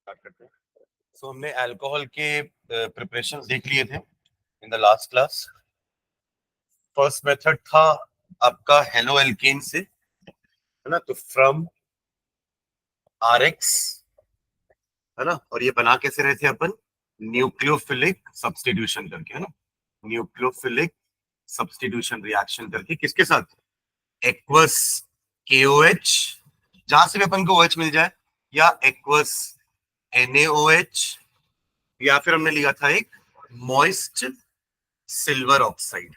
Start करते हैं। सो हमने अल्कोहल के प्रिपरेशन देख लिए थे in the last class. First method था आपका हेलो एल्केन से, है ना। तो फ्रॉम RX, है ना। और ये बना कैसे रहे थे अपन? न्यूक्लियोफिलिक सब्स्टिट्यूशन करके, है ना। न्यूक्लियोफिलिक सब्स्टिट्यूशन रिएक्शन करके किसके साथ? एक्वस KOH, जहां से भी अपन को OH मिल जाए, या एक्वस NaOH, या फिर हमने लिया था एक मॉइस्ट सिल्वर ऑक्साइड।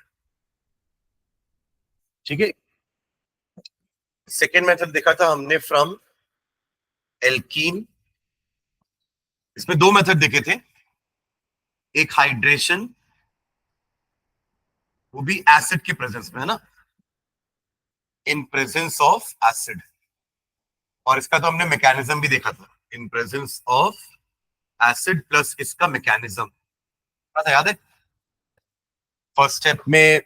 ठीक है। सेकेंड मेथड देखा था हमने फ्रॉम एल्कीन। इसमें दो मेथड देखे थे, एक हाइड्रेशन, वो भी एसिड के प्रेजेंस में, है ना, इन प्रेजेंस ऑफ एसिड। और इसका तो हमने मैकेनिज्म भी देखा था, in presence of acid plus इसका मैकेनिज्म था, याद है। फर्स्ट स्टेप में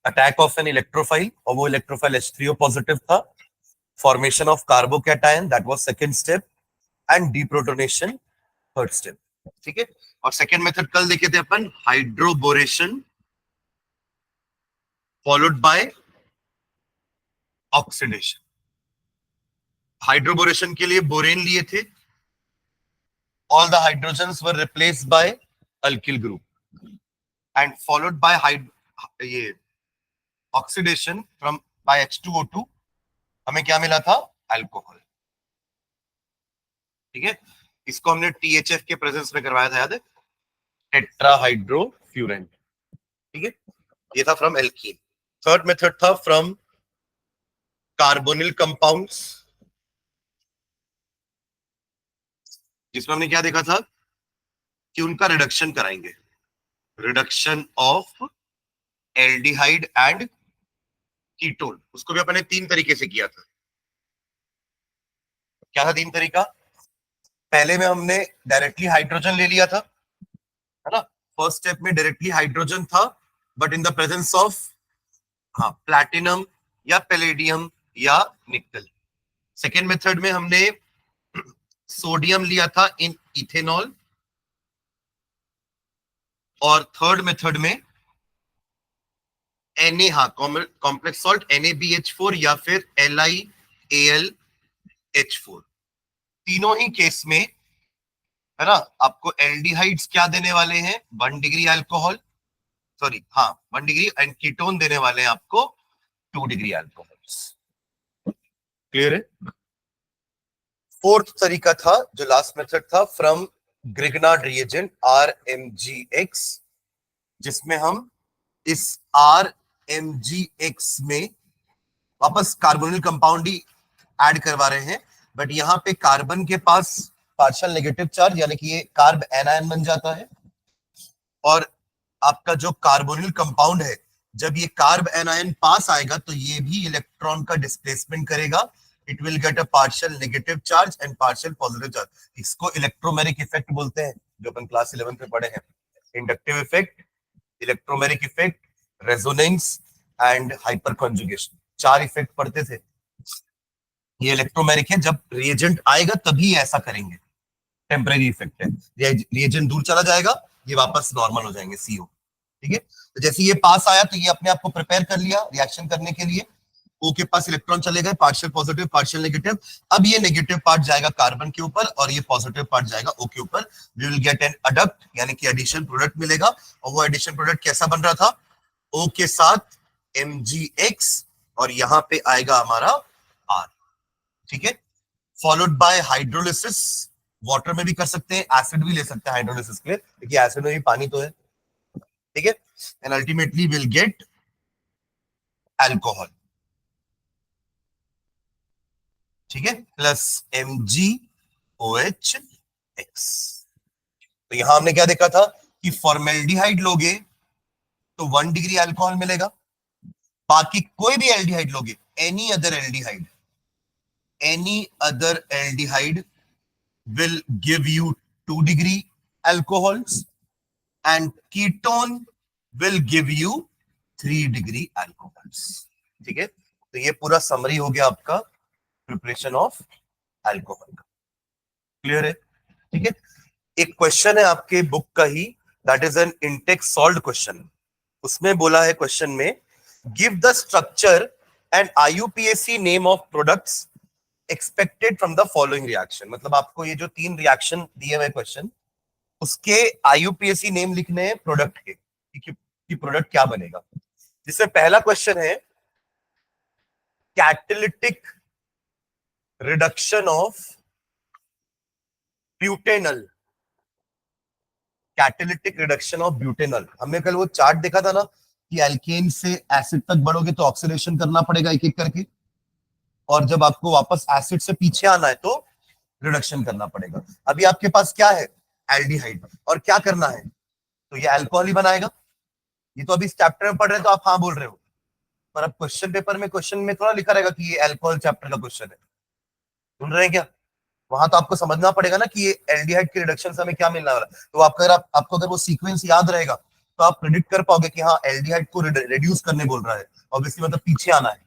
अटैक ऑफ एन इलेक्ट्रोफाइल, और वो इलेक्ट्रोफाइल H3O पॉजिटिव था। Formation of carbocation, that was second step, and deprotonation third step. ठीक है। और सेकंड मेथड कल देखे थे अपन, hydroboration followed by oxidation. Hydroboration के लिए बोरेन लिए थे, all the hydrogens were replaced by alkyl group, and followed by ये ऑक्सीडेशन फ्रॉम बाय H2O2, हमें क्या मिला था? अल्कोहल। ठीक है। इसको हमने THF के प्रेजेंस में करवाया था, याद है, टेट्राहाइड्रोफ्यूरेन। ठीक है। ये था फ्रॉम एल्कीन। थर्ड मेथड था फ्रॉम कार्बोनिल कंपाउंड्स, जिसमें हमने क्या देखा था कि उनका रिडक्शन कराएंगे, reduction of aldehyde and ketone. उसको भी अपने तीन तरीके से किया था। क्या था तीन तरीका? पहले में हमने डायरेक्टली हाइड्रोजन ले लिया था, है ना। फर्स्ट स्टेप में डायरेक्टली हाइड्रोजन था, but in the presence of, हाँ, प्लैटिनम या पैलेडियम या निकल। सेकेंड मेथड में हमने सोडियम लिया था इन इथेनॉल, और थर्ड मेथड में Na, हाँ, कॉम्प्लेक्स सॉल्ट NaBH4 या फिर LiAlH4। तीनों ही केस में, है ना, आपको एल्डिहाइड्स क्या देने वाले हैं? 1 डिग्री अल्कोहल, सॉरी, हाँ, 1 डिग्री, एंड कीटोन देने वाले हैं आपको 2 डिग्री अल्कोहल। क्लियर है। फोर्थ तरीका था, जो लास्ट मेथड था, फ्रॉम ग्रिग्नार्ड रिएजेंट RMGX, जिसमें हम इस RMGX में वापस कार्बोनिल कंपाउंड ही ऐड करवा रहे हैं, बट यहां पे कार्बन के पास पार्शियल नेगेटिव चार्ज, यानी कि ये कार्ब एनायन बन जाता है, और आपका जो कार्बोनिल कंपाउंड है, जब ये कार्ब एनायन पास आएगा तो ये भी इलेक्ट्रॉन का डिस्प्लेसमेंट करेगा। It will get a partial negative charge and partial positive charge. इसको इलेक्ट्रोमेरिक इफेक्ट बोलते हैं, जो अपन क्लास 11 में पढ़े हैं। Inductive effect, electromeric effect, resonance and hyper conjugation, चार इफेक्ट पढ़ते थे। ये इलेक्ट्रोमेरिक है, जब रिएजेंट आएगा तभी ऐसा करेंगे। टेम्परेरी इफेक्ट है, रिएजेंट दूर चला जाएगा, ये वापस नॉर्मल हो जाएंगे, CO। ठीक है। तो जैसे ये पास आया तो ये अपने आप को प्रिपेयर कर लिया रिएक्शन करने के लिए। O के पास इलेक्ट्रॉन चले गए, पार्शियल पॉजिटिव पार्शियल नेगेटिव। अब ये नेगेटिव पार्ट जाएगा कार्बन के ऊपर और ये पॉजिटिव पार्ट जाएगा O के ऊपर। We will get an adduct, यानी कि एडिशन प्रोडक्ट मिलेगा। और वो एडिशन प्रोडक्ट कैसा बन रहा था? O के साथ MgX, और यहां पे आएगा हमारा R। ठीक है। फॉलोड बाय हाइड्रोलिसिस, वाटर में भी कर सकते हैं, एसिड भी ले सकते हैं हाइड्रोलिसिस के लिए, क्योंकि एसिड में भी पानी तो है। ठीक है। And ultimately will get alcohol. ठीक है, प्लस MgOH X। तो यहां हमने क्या देखा था कि फॉर्मेल्डिहाइड लोगे तो 1 डिग्री अल्कोहल मिलेगा। बाकी कोई भी एल्डिहाइड लोगे, any other aldehyde, will give you 2 degree alcohols, and ketone will give you 3 degree alcohols. ठीक है। तो ये पूरा समरी हो गया आपका प्रिपरेशन ऑफ अल्कोहल का। क्लियर है? ठीक है। एक क्वेश्चन है आपके बुक का ही, that is an intext solved question. उसमें बोला है क्वेश्चन में, give the structure and IUPAC name of products expected from the following reaction. मतलब आपको ये जो 3 रिएक्शन दिए हुए क्वेश्चन, उसके आईयूपीएसी नेम लिखने हैं प्रोडक्ट के, कि प्रोडक्ट क्या बनेगा। जिसमें पहला क्वेश्चन है catalytic reduction of butanal. Catalytic reduction of butanal, हमने कल वो चार्ट देखा था ना कि एल्केन से एसिड तक बढ़ोगे तो ऑक्सीडेशन करना पड़ेगा एक एक करके, और जब आपको वापस एसिड से पीछे आना है तो रिडक्शन करना पड़ेगा। अभी आपके पास क्या है? एल्डिहाइड, और क्या करना है? तो ये अल्कोहल ही बनाएगा। ये तो अभी इस चैप्टर में पढ़ रहे हैं तो आप हाँ बोल रहे हो, पर अब क्वेश्चन पेपर में क्वेश्चन में थोड़ा लिखा रहेगा कि ये अल्कोहल चैप्टर का क्वेश्चन है। सुन रहे हैं क्या? वहां तो आपको समझना पड़ेगा ना कि ये एल्डिहाइड के रिडक्शन से हमें क्या मिलने वाला है। तो आपको अगर वो सीक्वेंस याद रहेगा तो आप प्रेडिक्ट कर पाओगे कि हाँ एल्डिहाइड को रिड्यूस करने बोल रहा है, ऑब्वियसली मतलब पीछे आना है।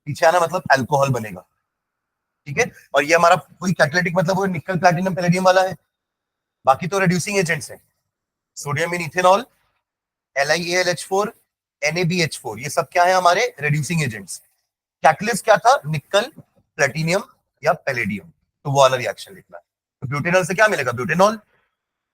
पीछे आना मतलब अल्कोहल बनेगा। ठीक है। और ये हमारा कोई कैटालिटिक मतलब वो निकल प्लैटिनम पैलेडियम वाला है। बाकी तो रिड्यूसिंग एजेंट्स हैं, सोडियम इन इथेनॉल, LiAlH4, NaBH4, ये सब क्या है? हमारे रिड्यूसिंग एजेंट्स। कैटलिस्ट क्या था? निकल, प्लेटिनियम या पैलेडियम। तो वो वाला रिएक्शन लिखना है। तो ब्यूटेनॉल से क्या मिलेगा? ब्यूटेनॉल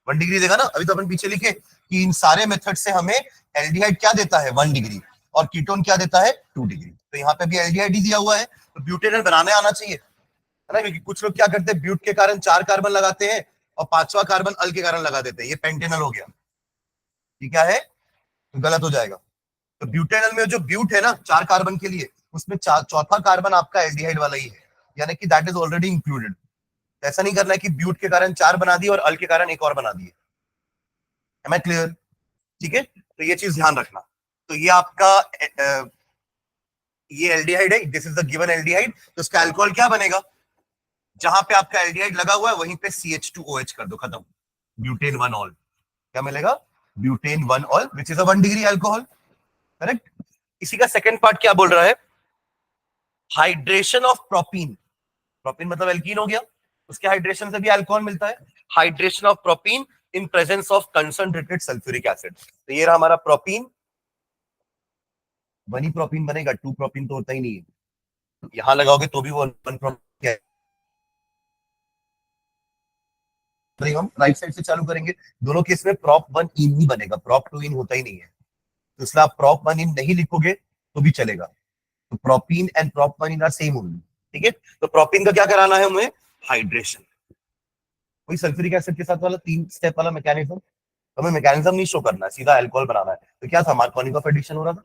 1 डिग्री देगा ना। अभी तो अपन पीछे लिखे कि इन सारे मेथड से हमें एल्डिहाइड क्या देता है? 1 डिग्री, और कीटोन क्या देता है? 2 डिग्री। तो यहाँ पे भी एल्डिहाइड ही दिया हुआ है, तो ब्यूटेनॉल बनाने आना चाहिए, है ना। क्योंकि कुछ लोग क्या करते हैं, ब्यूट के कारण 4 कार्बन लगाते हैं और 5वां कार्बन अल के कारण लगा देते हैं, ये पेंटेनल हो गया। ये क्या है? तो गलत हो जाएगा। तो ब्यूटेनल में जो ब्यूट है ना 4 कार्बन के लिए, उसमें चौथा कार्बन आपका एल्डिहाइड वाला ही है, यानी कि दैट इज ऑलरेडी इंक्लूडेड। ऐसा नहीं करना है कि ब्यूट के कारण 4 बना दिए और अल के कारण एक और बना दिए। Am I clear? ठीक है। तो ये चीज ध्यान रखना। तो ये आपका ये एल्डिहाइड है, this is the given aldehyde. तो इसका अल्कोहल क्या बनेगा? जहां पे आपका एल्डिहाइड लगा हुआ है वहीं पे CH2OH कर दो, खत्म। ब्यूटेन 1 ऑल क्या मिलेगा? Butane 1 all which is a 1 degree alcohol. Correct. इसी का सेकंड पार्ट क्या बोल रहा है? Hydration of propene. प्रोपीन मतलब एल्कीन हो गया, उसके हाइड्रेशन से भी अल्कोहल मिलता है। Hydration of propene in presence of concentrated sulphuric acid. तो ये रहा हमारा प्रोपीन। 1 ही प्रोपीन बनेगा, 2 प्रोपीन तो होता ही नहीं है। यहां लगाओगे तो भी वो 1 प्रोपीन। हम राइट साइड से चालू करेंगे, दोनों केस में prop 1 इन ही बनेगा, prop 2 इन होता ही नहीं है। तो इसलिए आप prop 1 इन नहीं लिखोगे तो भी चलेगा। तो propene and prop 1 in are same only. ठीक है। तो प्रोपीन का क्या कराना है हमें? हाइड्रेशन। वही सल्फ्यूरिक एसिड के साथ वाला 3 स्टेप वाला मैकेनिज्म। हमें मैकेनिज्म नहीं शो करना है, सीधा अल्कोहल बनाना है। तो क्या था? मार्कोनिकॉफ एडिशन हो रहा था,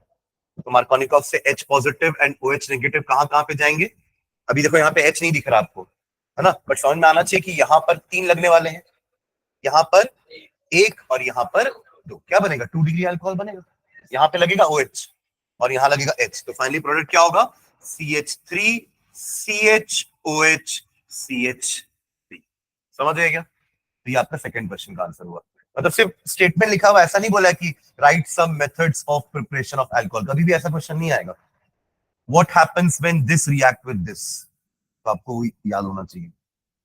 तो मार्कोनिकॉफ से H positive and OH negative कहां कहां पे जाएंगे? अभी देखो यहाँ पे H नहीं दिख रहा आपको, है ना, बट समझ में आना चाहिए कि यहाँ पर 3 लगने वाले हैं, यहाँ पर 1 और यहाँ पर 2। क्या बनेगा? 2 डिग्री अल्कोहल बनेगा। यहाँ पे लगेगा OH और यहाँ लगेगा H, तो फाइनली प्रोडक्ट क्या होगा? CH3 CHOH CH3। समझ गए क्या? तो ये आपका सेकंड क्वेश्चन का आंसर हुआ। मतलब सिर्फ स्टेटमेंट लिखा हुआ, ऐसा नहीं बोला कि right some methods of preparation of alcohol, कभी भी ऐसा क्वेश्चन नहीं आएगा। What happens when this react with this, तो आपको याद होना चाहिए।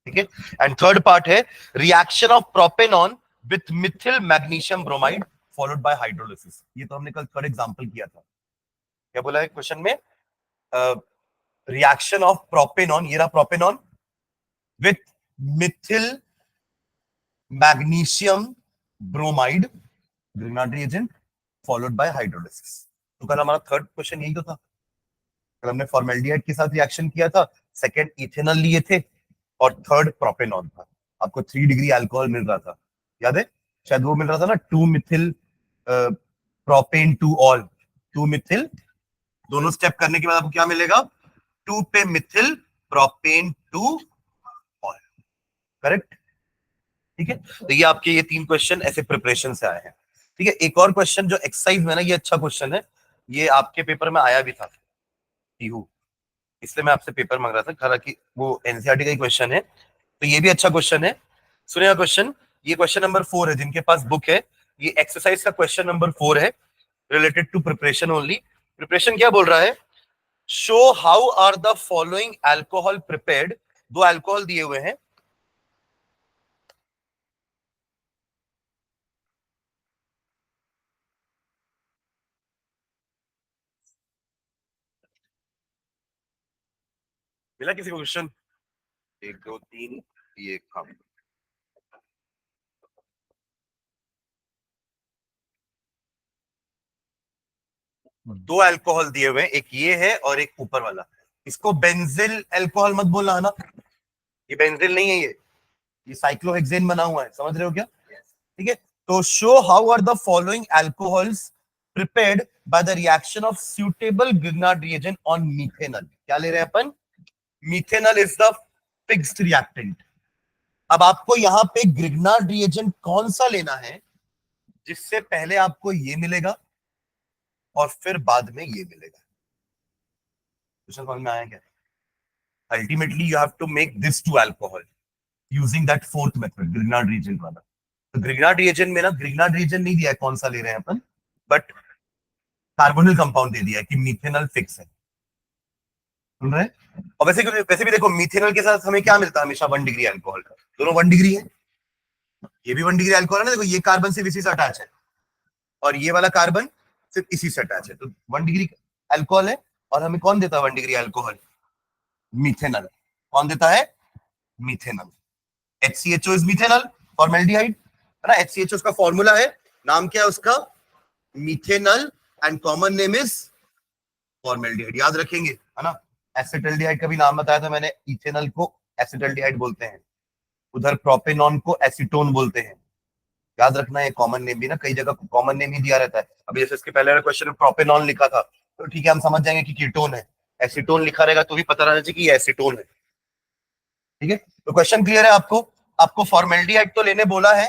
ठीक है। एंड थर्ड पार्ट है reaction of propanone with methyl magnesium bromide followed by hydrolysis. ये तो हमने कल थर्ड एग्जांपल किया था। क्या बोला है क्वेश्चन में? रिएक्शन ऑफ प्रोपेनॉन, ये रहा propanone, with methyl magnesium bromide Grignard reagent followed by hydrolysis. तो कल हमारा थर्ड क्वेश्चन यही तो था। कल हमने फॉर्मेल्डिहाइड के साथ रिएक्शन किया था, सेकंड इथेनॉल लिए थे और थर्ड प्रोपेनॉन था। आपको 3 डिग्री अल्कोहल मिल रहा था, याद है? शायद वो मिल रहा था ना, 2 मिथिल प्रोपेन 2 ऑल, 2 मिथिल। दोनों स्टेप करने के बाद आपको क्या मिलेगा? 2 पे मिथिल प्रोपेन 2 ऑल। करेक्ट। ठीक है। तो ये आपके ये 3 क्वेश्चन ऐसे प्रिपरेशन से आए हैं। ठीक है। एक और क्वेश्चन जो एक्सरसाइज में ना, ये अच्छा क्वेश्चन है, ये आपके पेपर में आया भी था, इसलिए मैं आपसे पेपर मांग रहा था, हालांकि वो एनसीईआरटी का ही क्वेश्चन है। तो ये भी अच्छा क्वेश्चन है। सुनिएगा क्वेश्चन, ये क्वेश्चन नंबर 4 है, जिनके पास बुक है ये एक्सरसाइज का क्वेश्चन नंबर 4 है, related to preparation only. Preparation क्या बोल रहा है? Show how are the following alcohol prepared दो अल्कोहल दिए हुए हैं, मिला किसी को क्वेश्चन? एक दो तीन, ये काम। दो अल्कोहल दिए हुए हैं, एक ये है और एक ऊपर वाला। इसको बेंजिल अल्कोहल मत बोलना है ना, ये बेंजिल नहीं है, ये साइक्लोहेक्सेन बना हुआ है, समझ रहे हो क्या? ठीक है। तो show how are the following alcohols prepared by the reaction of suitable Grignard reagent on methanol. क्या ले रहे हैं अपन? Methanol is the fixed reactant. अब आपको यहां पे ग्रिग्नार्ड रिएजेंट कौन सा लेना है जिससे पहले आपको ये मिलेगा और फिर बाद में ये मिलेगा। क्वेश्चन समझ में आया क्या? Ultimately you have to make this two alcohol using that fourth method, Grignard reagent वाला। तो ग्रिग्नार्ड रिएजेंट में ना, ग्रिग्नार्ड रिएजेंट नहीं दिया है कौन सा ले रहे हैं अपन, बट कार्बोनिल कंपाउंड दे दिया है कि मीथेनॉल फिक्स है। सुन रहे हैं? और वैसे भी देखो, मीथेनॉल के साथ हमें क्या मिलता है हमेशा? 1 डिग्री अल्कोहल का। दोनों 1 डिग्री है, ये भी 1 डिग्री अल्कोहल है ना। देखो ये कार्बन सिर्फ इसी से अटैच है और ये वाला कार्बन सिर्फ इसी से अटैच है, तो 1 डिग्री अल्कोहल है। और हमें कौन देता है 1 डिग्री अल्कोहल? मीथेनॉल। कौन देता है? Methanol. HCHO is methanol, formaldehyde है ना। HCHO का फॉर्मूला है, नाम क्या है उसका? Methanol, and common name is formaldehyde. याद रखेंगे है ना। एसिटल्डिहाइड का भी नाम बताया था मैंने, इथेनॉल को एसिटल्डिहाइड बोलते हैं, उधर प्रोपेनॉन को एसीटोन बोलते हैं। याद रखना है कॉमन नेम भी ना, कई जगह कॉमन नेम ही दिया रहता है। अभी जैसे इसके पहले क्वेश्चन में प्रोपेनॉन लिखा था, तो ठीक है हम समझ जाएंगे कि कीटोन है। एसीटोन लिखा रहेगा तो भी पता रहना चाहिए कि ये एसीटोन है। ठीक है, तो क्वेश्चन क्लियर है आपको? आपको फॉर्मेल्डिहाइड तो लेने बोला है,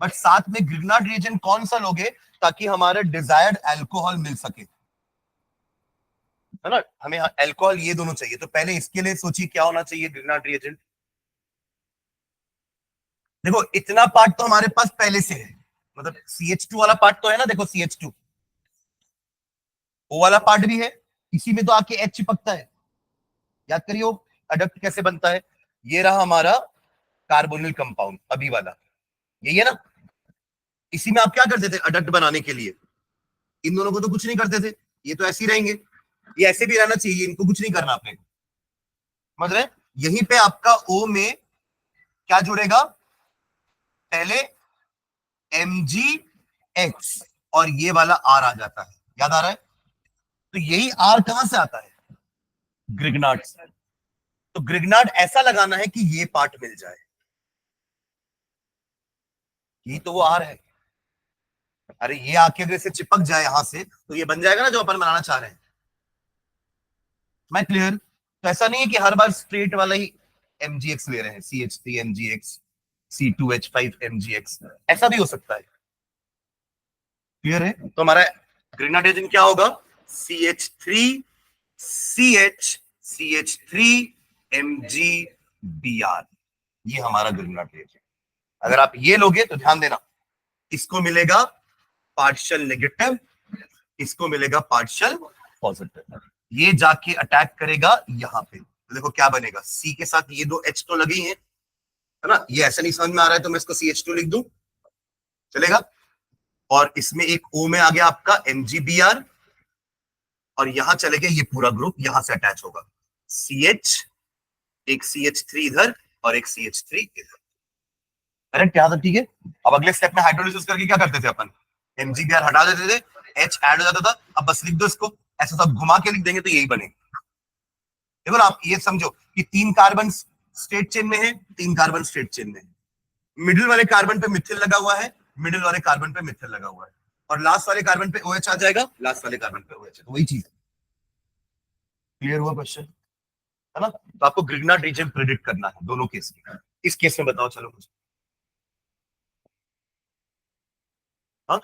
बट साथ में ग्रिग्नार्ड रिएजेंट कौन सा लोगे ताकि हमारे डिजायर्ड अल्कोहल मिल सके, है ना। हमें अल्कोहल ये दोनों चाहिए, तो पहले इसके लिए सोचिए क्या होना चाहिए ग्रिग्नार्ड रिएजेंट। देखो इतना पार्ट तो हमारे पास पहले से है, मतलब CH2 वाला पार्ट तो है ना। देखो CH2 O वाला पार्ट भी है, इसी में तो आके H चिपकता है। याद करिए अडक्ट कैसे बनता है। ये रहा हमारा कार्बोनिल कंपाउंड अभी वाला, यही है ना। इसी में आप क्या करते थे अडक्ट बनाने के लिए? इन दोनों को तो कुछ नहीं करते थे, ये तो ऐसे ही रहेंगे, ये ऐसे भी रहना चाहिए, इनको कुछ नहीं करना आपने। समझ रहे? यहीं पे आपका O में क्या जुड़ेगा? पहले MgX और ये वाला R आ जाता है, याद आ रहा है? तो यही R कहां से आता है? ग्रिग्नार्ड से। तो ग्रिग्नार्ड ऐसा लगाना है कि ये पार्ट मिल जाए, यही तो वो R है। अरे ये आके अगर इसे चिपक जाए यहां से तो ये बन जाएगा ना जो अपन बनाना चाह रहे हैं। मैं क्लियर? तो ऐसा नहीं है कि हर बार स्ट्रेट वाला ही MgX ले रहे हैं, CH3 MgX, C2H5 MgX, ऐसा भी हो सकता है। क्लियर है? तो हमारा ग्रेनाडाइजिन क्या होगा? CH3 CH CH3 MgBr, ये हमारा ग्रेनाडाइजिन। अगर आप ये लोगे तो ध्यान देना, इसको मिलेगा पार्शियल नेगेटिव, इसको मिलेगा पार्शियल पॉजिटिव। ये जाके अटैक करेगा यहां पे, तो देखो क्या बनेगा। C के साथ ये दो H तो लगे ही हैं, है ना। ये ऐसे नहीं समझ में आ रहा है तो मैं इसको CH2 लिख दूं, चलेगा। और इसमें एक O में आ गया आपका MgBr, और यहां चले गए ये पूरा ग्रुप यहां से अटैच होगा। CH, एक CH3 इधर और एक CH3 इधर। करेक्ट? यहां तक ठीक है। अब अगले स्टेप में हाइड्रोलिसिस करके क्या करते थे अपन? MgBr हटा देते थे, H ऐड हो जाता था। अब बस लिख दो इसको, ऐसा सब घुमा के लिख देंगे तो यही बनेगा। देखो ना, आप ये समझो कि 3 कार्बन स्टेट चेन में है, 3 कार्बन स्टेट चेन में है। मिडिल वाले कार्बन पे मिथिल लगा हुआ है, मिडिल वाले कार्बन पे मिथिल लगा हुआ है, और लास्ट वाले कार्बन पे OH आ जाएगा, लास्ट वाले कार्बन पे OH है, तो वही चीज है। क्लियर हुआ क्वेश्चन, है ना। तो आपको ग्रिग्नार्ड रीजन प्रेडिक्ट करना है दोनों केस में। इस केस में बताओ चलो मुझे। हाँ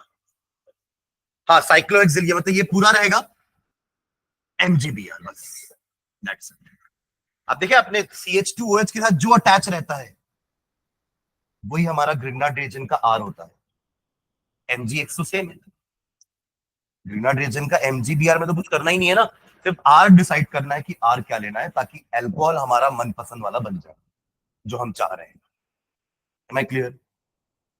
हाँ, साइक्लोहेक्सिल, ये मतलब ये पूरा रहेगा MgBr, बस दैट्स इट। अब देखिए अपने CH2OH के साथ जो अटैच रहता है वही हमारा ग्रिग्नार्ड रीजन का R होता है। MgX तो सेम है, ग्रिग्नार्ड रीजन का MgBr में तो कुछ करना ही नहीं है ना। सिर्फ आर डिसाइड करना है कि आर क्या लेना है, ताकि एल्कोहल हमारा मनपसंद वाला बन जाए जो हम चाह रहे हैं। Am I clear?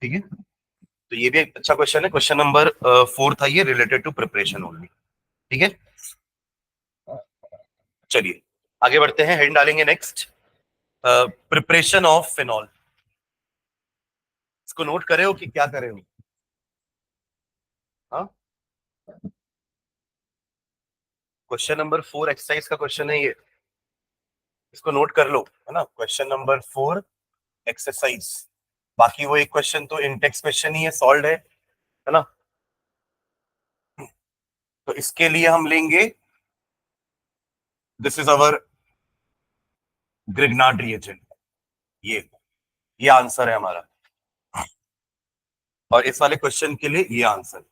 ठीक है, तो ये भी एक अच्छा क्वेश्चन है। क्वेश्चन नंबर 4 था ये, रिलेटेड टू प्रिपरेशन ओनली। ठीक है, चलिए आगे बढ़ते हैं। हेड डालेंगे नेक्स्ट, प्रिपरेशन ऑफ फिनॉल। इसको नोट करे हो कि क्या करे हो? हाँ, क्वेश्चन नंबर 4 एक्सरसाइज का क्वेश्चन है ये, इसको नोट कर लो, है ना। Question number 4 exercise. बाकी वो एक क्वेश्चन तो इंटेक्स क्वेश्चन ही है, सॉल्व है ना। तो इसके लिए हम लेंगे, this is our Grignard reagent, ये आंसर है हमारा, और इस वाले क्वेश्चन के लिए ये आंसर।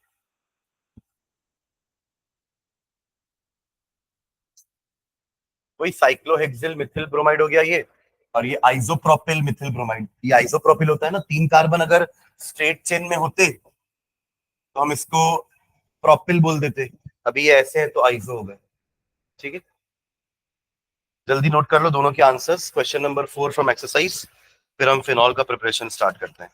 वही साइक्लोहेक्सिल मिथिल ब्रोमाइड हो गया ये, और ये आइसोप्रोपिल मिथिल ब्रोमाइड। ये आइसोप्रोपिल होता है ना, 3 कार्बन अगर स्ट्रेट चेन में होते तो हम इसको प्रोपिल बोल देते, अभी ये ऐसे है तो आइसो हो गए। ठीक है, जल्दी नोट कर लो दोनों के answers, question number 4 from exercise, फिर हम फिनॉल का प्रिपरेशन स्टार्ट करते हैं।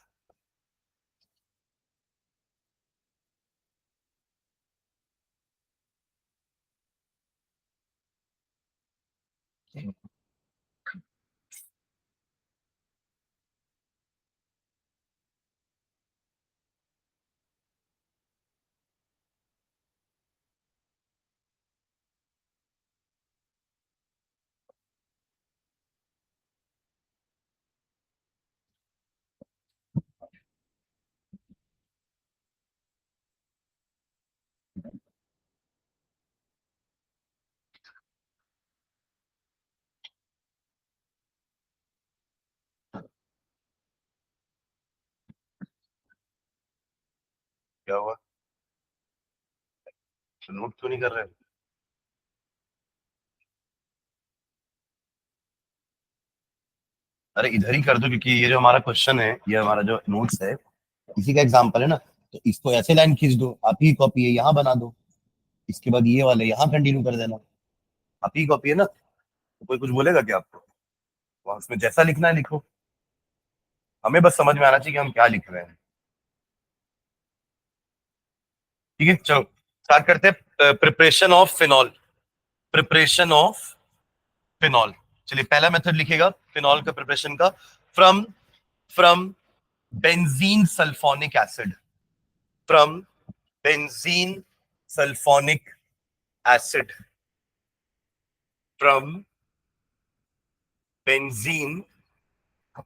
क्या हुआ, नोट क्यों नहीं कर रहे? अरे इधर ही कर दो, क्योंकि ये जो हमारा क्वेश्चन है, ये हमारा जो नोट्स है, इसी का एग्जांपल है ना। तो इसको ऐसे लाइन खींच दो, आप ही कॉपी है यहाँ बना दो, इसके बाद ये वाले यहाँ कंटिन्यू कर देना। आप ही कॉपी है ना, तो कोई कुछ बोलेगा क्या आपको? वहां उसमें जैसा लिखना है लिखो, हमें बस समझ में आना चाहिए कि हम क्या लिख रहे हैं। ठीक है, चलो स्टार्ट करते हैं। Preparation of phenol, preparation of phenol. चलिए पहला मेथड लिखेगा फिनॉल का प्रिपरेशन का, from from benzene sulphonic acid, from benzene sulphonic acid, from benzene.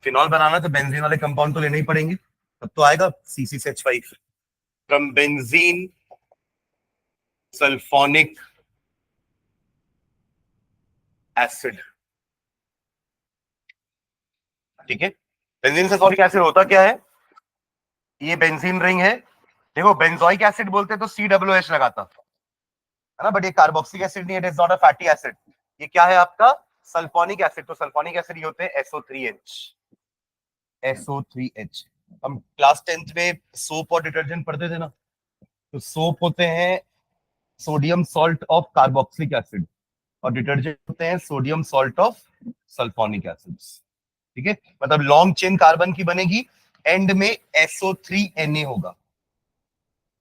Phenol बनाना तो बेंजीन वाले कंपाउंड तो लेने ही पड़ेंगे, तब तो आएगा CC6H5। From benzene sulphonic acid. ठीक है, बेंजीन सल्फोनिक एसिड होता क्या है? ये बेंजीन रिंग है, देखो बेंजोइक एसिड बोलते तो COOH लगाता है ना, बट ये कार्बोक्सिलिक एसिड नहीं है, it is not a fatty acid. ये क्या है आपका? Sulphonic acid. तो सल्फोनिक एसिड ये होते हैं SO3H, SO3H। हम क्लास 10th में सोप और डिटर्जेंट पढ़ते थे ना, तो सोप होते हैं sodium salt of carboxylic acid, और डिटर्जेंट होते हैं sodium salt of sulphonic acids. ठीक है, मतलब लॉन्ग चेन कार्बन की बनेगी, एंड में SO3Na होगा।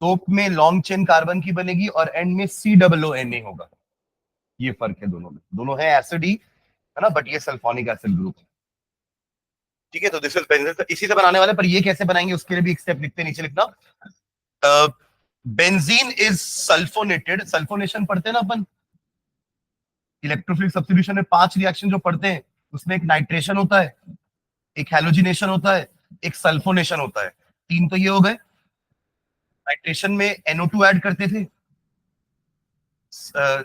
सोप में लॉन्ग चेन कार्बन की बनेगी और एंड में COONA होगा। ये फर्क है दोनों में, दोनों है एसिड ही, है ना, बट ये सल्फोनिक एसिड ग्रुप है। ठीक है, तो दिस इज बेंजीन, तो इसी से बनाने वाले, पर ये कैसे बनाएंगे उसके लिए भी एक स्टेप लिखते, नीचे लिखना। बेंजीन इज सल्फोनेटेड, सल्फोनेशन पढ़ते हैं ना अपन, इलेक्ट्रोफिलिक सब्स्टिट्यूशन में 5 रिएक्शन जो पढ़ते हैं, उसमें एक नाइट्रेशन होता है, एक हैलोजिनेशन होता है, एक सल्फोनेशन होता है। 3 तो ये हो गए। नाइट्रेशन में NO2 ऐड करते थे,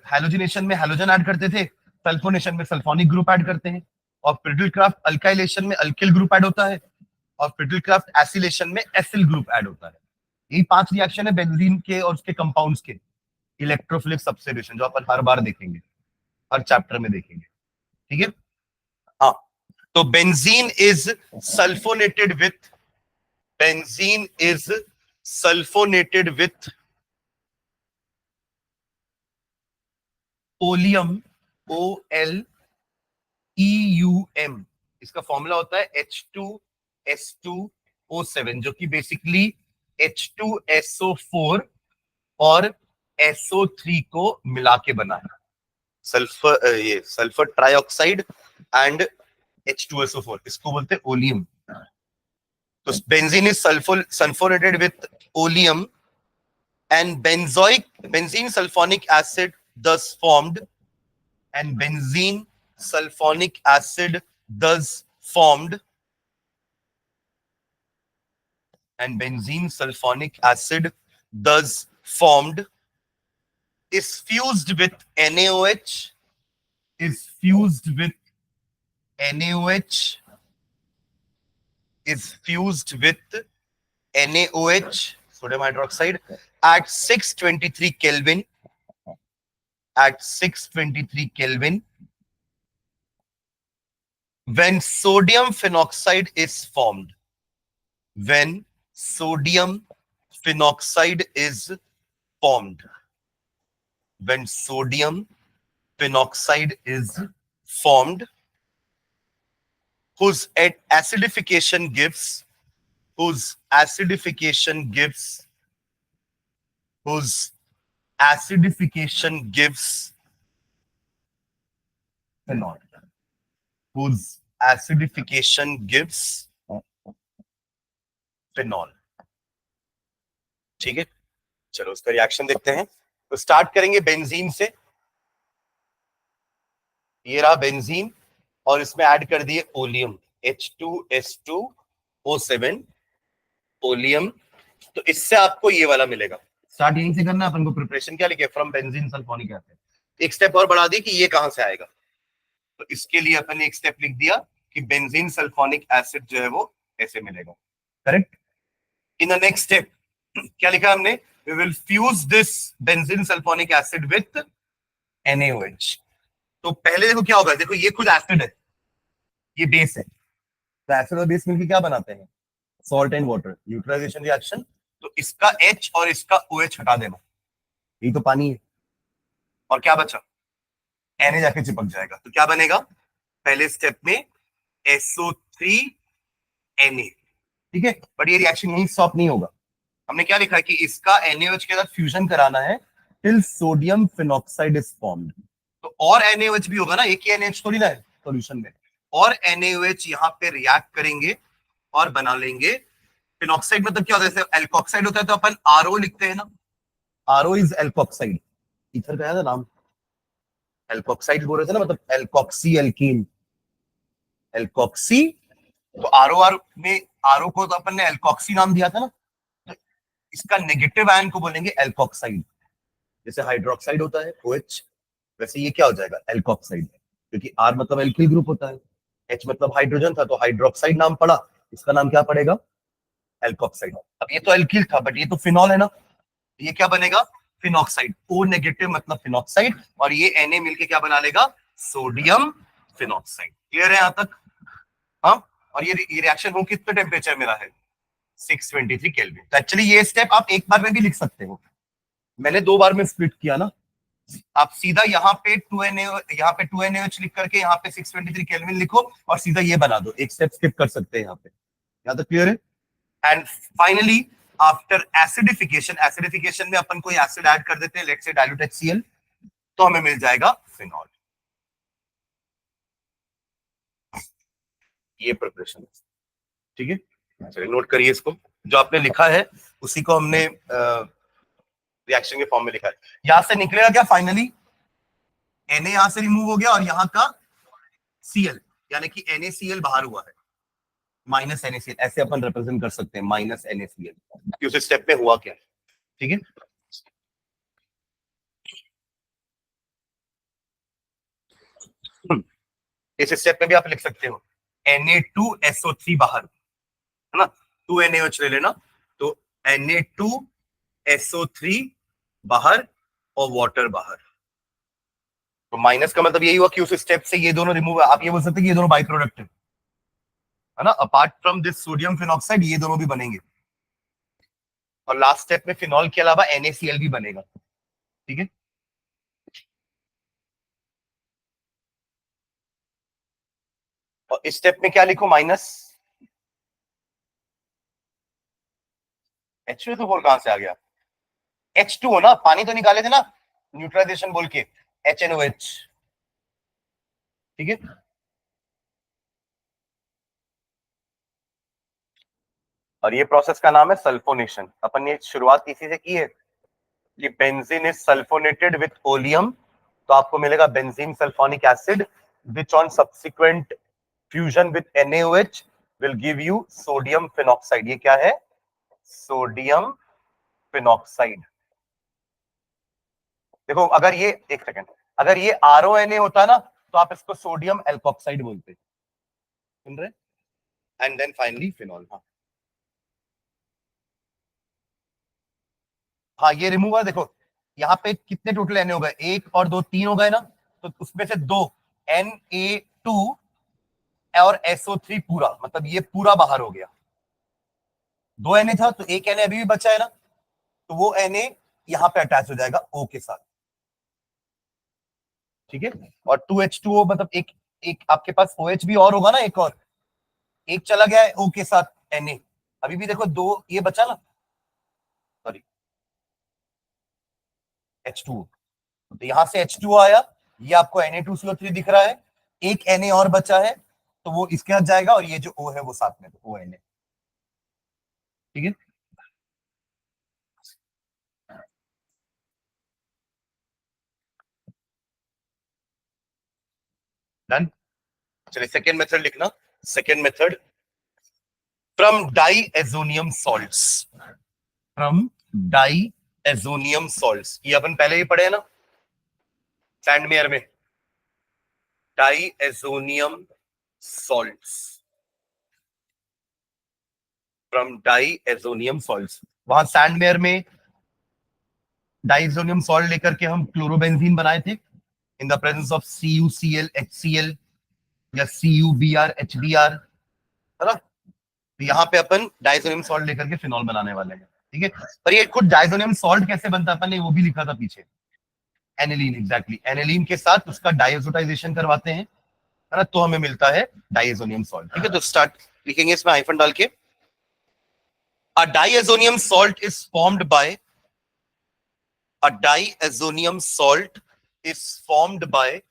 हैलोजिनेशन में हैलोजन ऐड करते थे, सल्फोनेशन में सल्फोनिक ग्रुप ऐड करते हैं, और प्रिडलक्राफ्ट अल्काइलेशन में अल्किल ग्रुप ऐड होता है, और प्रिडलक्राफ्ट एसिलेशन में एसिल ग्रुप ऐड होता है। यही 5 रिएक्शन है बेंजीन के और उसके कंपाउंड्स के, इलेक्ट्रोफिलिक सब्स्टिट्यूशन, जो अपन हर बार देखेंगे, हर चैप्टर में देखेंगे। ठीक है, हाँ, तो benzene is sulphonated with, benzene is sulphonated with oleum, OLEUM, इसका फॉर्मूला होता है H2S2O7, जो कि बेसिकली H2SO4 और SO3 को मिला के बना है। सल्फर, ये सल्फर ट्राइऑक्साइड एंड H2SO4, इसको बोलते हैं ओलियम। तो benzene is sulphonated with oleum and benzene sulfonic acid thus formed, and benzene sulfonic acid thus formed, and benzene sulfonic acid thus formed is fused with NaOH, is fused with NaOH, is fused with NaOH, sodium hydroxide, at 623 Kelvin, at 623 Kelvin, when sodium phenoxide is formed. When sodium phenoxide is formed. When sodium phenoxide is formed, whose acidification gives, whose acidification gives, whose acidification gives phenol, whose acidification gives phenol. ठीक है, चलो उसका reaction देखते हैं। तो start करेंगे benzene से। ये रहा बेंजीन और इसमें ऐड कर दिए ओलियम, H2S2O7 ओलियम। तो इससे आपको ये वाला मिलेगा। स्टार्ट यहीं से करना, अपन को प्रिपरेशन क्या लिखे, फ्रॉम बेंजीन सल्फोनिक एसिड। एक स्टेप और बढ़ा दी कि ये कहां से आएगा, तो इसके लिए अपन ने एक स्टेप लिख दिया कि बेंजीन सल्फोनिक एसिड जो है वो ऐसे मिलेगा। Correct. In the next step क्या लिखा हमने, we will fuse this benzene sulphonic acid with NaOH। तो पहले देखो क्या होगा, देखो ये खुद एसिड है, ये बेस है, तो एसिड और बेस मिलकर क्या बनाते हैं, salt and water, neutralisation reaction. तो इसका H और इसका OH हटा देना, यही तो पानी है, और क्या बचा, Na जाके चिपक जाएगा। तो क्या बनेगा, पहले स्टेप में SO3Na, ठीक है। बट ये रिएक्शन यहीं स्टॉप नहीं होगा, हमने क्या लिखा है कि इसका NaOH के साथ फ्यूजन कराना है till sodium phenoxide is formed. तो और NaOH भी होगा ना, एक ही NaOH थोड़ी ना है सॉल्यूशन में, और NaOH यहाँ पे रिएक्ट करेंगे और बना लेंगे फिनॉक्साइड। मतलब क्या होता है, जैसे एल्कोक्साइड होता है तो अपन RO लिखते हैं ना, RO इज एल्कोक्साइड। इथर का है नाम, एल्कोक्साइड बोल रहे थे ना, मतलब एल्कोक्सी एल्कीन, एल्कोक्सी। तो ROR में RO को तो अपन ने एल्कोक्सी नाम दिया था ना, तो इसका नेगेटिव आयन को बोलेंगे एल्कोक्साइड। जैसे हाइड्रोक्साइड होता है OH, वैसे ये क्या हो जाएगा, एल्कोक्साइड, क्योंकि R मतलब एल्किल ग्रुप होता है, H मतलब हाइड्रोजन था, तो हाइड्रोक्साइड नाम पड़ा, इसका नाम क्या पड़ेगा, एल्कोक्साइड। अब ये तो एल्किल था, बट ये तो फिनॉल है ना, ये क्या बनेगा, फिनॉक्साइड। O नेगेटिव मतलब फिनॉक्साइड, और ये Na मिलके क्या बना लेगा, सोडियम फिनॉक्साइड। क्लियर है यहां तक, हाँ। और ये रिएक्शन हो कितने टेम्परेचर में रहा है, 623 केल्विन। तो एक्चुअली ये स्टेप आप एक बार में भी लिख सकते हो, मैंने 2 बार में स्प्लिट किया ना। आप सीधा यहाँ पे 2NaOH लिख करके यहाँ पे 623 केल्विन लिखो और सीधा ये बना दो, एक स्टेप स्किप कर सकते हैं यहाँ पे। यहाँ तक क्लियर है। एंड फाइनली आफ्टर एसिडिफिकेशन में अपन कोई एसिड ऐड कर देते हैं, लेट्स से डाइल्यूट HCl, तो हमें मिल जाएगा फिनॉल। ये प्रिपरेशन, ठीक है। चलिए नोट करिए इसको, जो आपने लिखा है उसी को हमने रिएक्शन के फॉर्म में लिखा है। यहां से निकलेगा क्या, फाइनली Na यहां से रिमूव हो गया और यहाँ का Cl, यानी कि NaCl बाहर हुआ है, माइनस NaCl, ऐसे अपन रिप्रेजेंट कर सकते हैं, माइनस NaCl, कि उस स्टेप में हुआ क्या, ठीक है। इस स्टेप में भी आप लिख सकते हो Na2SO3 बाहर, है ना, 2NaOH ले लेना, तो Na2SO3 बाहर और वाटर बाहर। तो माइनस का मतलब यही हुआ कि उस स्टेप से ये दोनों रिमूव, आप ये बोल सकते हैं कि ये दोनों बाई प्रोडक्ट है ना, apart from this sodium phenoxide ये दोनों भी बनेंगे, और लास्ट स्टेप में फिनॉल के अलावा NaCl भी बनेगा, ठीक है। और इस स्टेप में क्या लिखो, माइनस H2SO4 कहां से आ गया, H2O ना, पानी तो निकाले थे ना न्यूट्रलाइजेशन बोल के, HNOH। ठीक है, और ये प्रोसेस का नाम है सल्फोनेशन। अपन ने शुरुआत इसी से की है कि benzene is sulphonated with oleum, तो आपको मिलेगा benzene sulphonic acid, which on subsequent fusion with NaOH will give you sodium phenoxide. ये क्या है, सोडियम फिनॉक्साइड। देखो अगर ये, एक सेकेंड, अगर ये RONA होता ना तो आप इसको सोडियम एल्कोक्साइड बोलते, सुन रहे, एंड देन फाइनली फिनॉल। हाँ हाँ, ये रिमूवर देखो, यहाँ पे कितने टोटल एन हो गए, एक और दो, तीन हो गए ना, तो उसमें से दो Na2 और SO3 पूरा, मतलब ये पूरा बाहर हो गया। दो Na था तो एक Na अभी भी बचा है ना, तो वो Na यहाँ पे अटैच हो जाएगा O के साथ। ठीक है, और 2H2O मतलब एक, एक आपके पास OH भी और होगा ना, एक और, एक चला गया है O के साथ Na, अभी भी देखो दो ये बचा ना, सॉरी H2O, तो यहां से H2O आया, ये आपको Na2CO3 दिख रहा है, एक Na और बचा है तो वो इसके साथ जाएगा, और ये जो O है वो साथ में, तो ONA। ठीक है, डन। चलिए सेकेंड मेथड लिखना, second method, from diazonium salts, from diazonium salts, ये अपन पहले ही पढ़े हैं ना सैंडमेयर में, diazonium salts, from diazonium salts, वहां सैंडमेयर में डाइएजोनियम सॉल्ट लेकर के हम क्लोरोबेंजीन बनाए थे इन the presence of CuCl HCl या CuBr HBr, है ना, तो यहाँ पे अपन डाइसोनियम सॉल्ट लेकर के फिनॉल बनाने वाले हैं। ठीक है, पर ये खुद डाइसोनियम सॉल्ट कैसे बनता है अपन ने वो भी लिखा था पीछे, एनिलीन, एग्जैक्टली एनिलीन के साथ उसका डाइएजोटाइजेशन करवाते हैं, है ना, तो हमें मिलता है डाइएजोनियम सॉल्ट। ठीक है, तो स्टार्ट लिखेंगे इसमें हाइफन डाल के, a diazonium salt is formed by, a diazonium salt is formed by,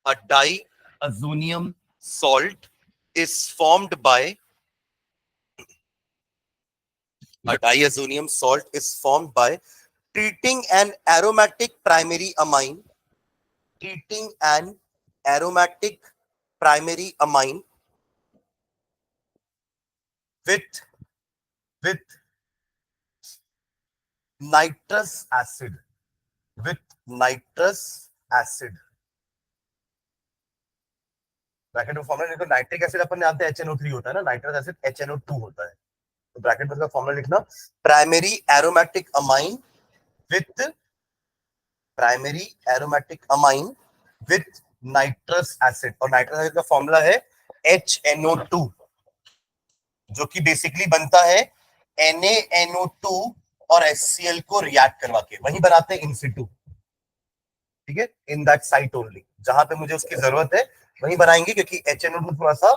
a diazonium salt is formed by, a diazonium salt is formed by treating an aromatic primary amine, treating an aromatic primary amine with with nitrous acid, with nitrous acid, bracket में formula देखो, nitric acid अपन जानते हैं HNO3 होता है ना, nitrous acid HNO2 होता है, तो ब्रैकेट में इसका फॉर्मूला लिखना, primary aromatic amine with, primary aromatic amine with nitrous acid, और नाइट्रस एसिड का फॉर्मूला है HNO2, जो कि बेसिकली बनता है NaNO2 और HCl को रिएक्ट करवा के वही बनाते हैं इन सिटू। ठीक है, इन दैट साइट ओनली, जहां पे मुझे उसकी जरूरत है वही बनाएंगे, क्योंकि HNO2 थोड़ा सा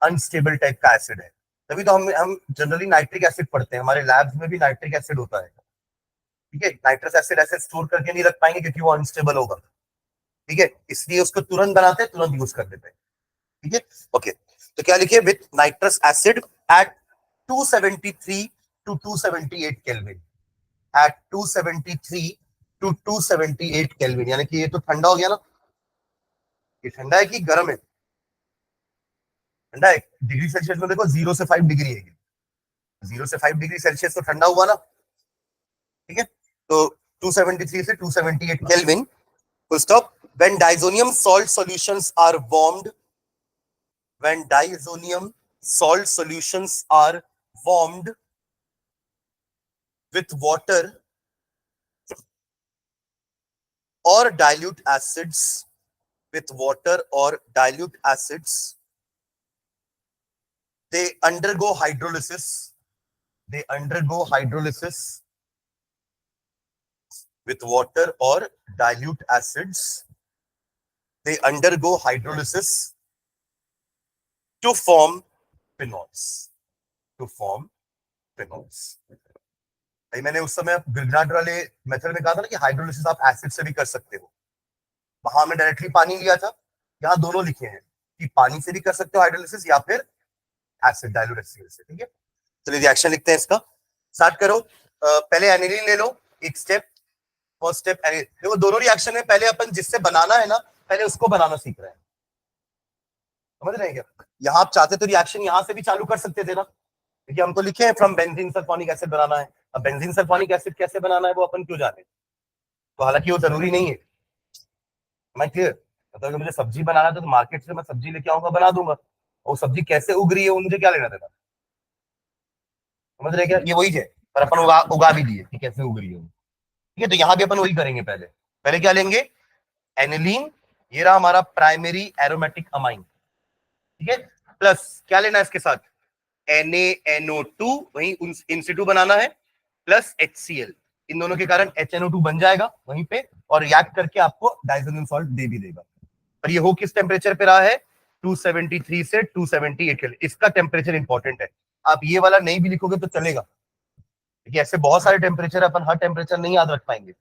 अनस्टेबल टाइप का एसिड है, तभी तो हम जनरली नाइट्रिक एसिड पढ़ते हैं, हमारे लैब्स में भी नाइट्रिक एसिड होता है। ठीक है, नाइट्रस एसिड ऐसे स्टोर करके नहीं रख पाएंगे क्योंकि वो अनस्टेबल होगा। ठीक है, इसलिए उसको तुरंत बनाते हैं, तुरंत यूज कर देते हैं। ठीक है, ओके, तो क्या लिखिए, with nitrous acid at 273 to 278 kelvin, at 273 to 278 kelvin, यानी कि ये तो ठंडा हो गया ना, ये ठंडा है कि गर्म है, ठंडा है, डिग्री सेल्सियस में देखो 0 से 5 डिग्री है, 0 से 5 डिग्री सेल्सियस तो ठंडा हुआ ना। ठीक है, तो 273 से 278 kelvin, full stop, when diazonium salt solutions are warmed, when diazonium salt solutions are warmed with water or dilute acids, with water or dilute acids, they undergo hydrolysis, they undergo hydrolysis with water or dilute acids, they undergo hydrolysis to form phenols, to form phenols. भाई मैंने उस समय Grignard वाले method में कहा था ना कि हाइड्रोलिसिस आप एसिड से भी कर सकते हो, वहां हमने डायरेक्टली पानी लिया था, यहाँ दोनों लिखे हैं कि पानी से भी कर सकते हो हाइड्रोलिसिस या फिर एसिड डाइल्यूट HCl से। ठीक है, चलिए रिएक्शन लिखते हैं इसका, स्टार्ट करो। पहले एनिलीन ले लो, एक स्टेप, फर्स्ट स्टेप देखो दोनों रिएक्शन में पहले अपन जिससे बनाना है ना पहले उसको बनाना सीख रहे हैं, समझ रहे हैं क्या? यहाँ आप चाहते तो रिएक्शन यहाँ से भी चालू कर सकते थे ना, क्योंकि हमको लिखे हैं फ्रॉम बेंजीन सल्फोनिक एसिड बनाना है। अब बेंजीन सल्फोनिक एसिड कैसे बनाना है वो अपन क्यों जाने, तो हालांकि वो जरूरी नहीं है। मैं क्लियर, मतलब मुझे सब्जी बनाना है तो मार्केट से मैं सब्जी लेके आऊंगा बना दूंगा, और सब्जी कैसे उग रही है वो मुझे क्या लेना देना, समझ रहे क्या? ये वही है, पर अपन उगा भी दिए कि कैसे उग रही है। ठीक है, तो यहाँ भी अपन वही करेंगे, पहले पहले क्या लेंगे, एनिलीन, ये रहा हमारा प्राइमरी एरोमेटिक अमाइन, ठीक है, प्लस क्या लेना है इसके साथ, NaNO2, वही इन-सिटू बनाना है, प्लस HCl, इन दोनों के कारण HNO2 बन जाएगा वहीं पे, और रिएक्ट करके आपको डाइसोनियम सॉल्ट दे भी देगा। और ये हो किस टेम्परेचर पे रहा है, 273 से 278 के लिए, इसका टेम्परेचर इंपॉर्टेंट है। आप ये वाला नहीं भी लिखोगे तो चलेगा, क्योंकि ऐसे बहुत सारे टेम्परेचर अपन हर टेम्परेचर नहीं याद रख पाएंगे,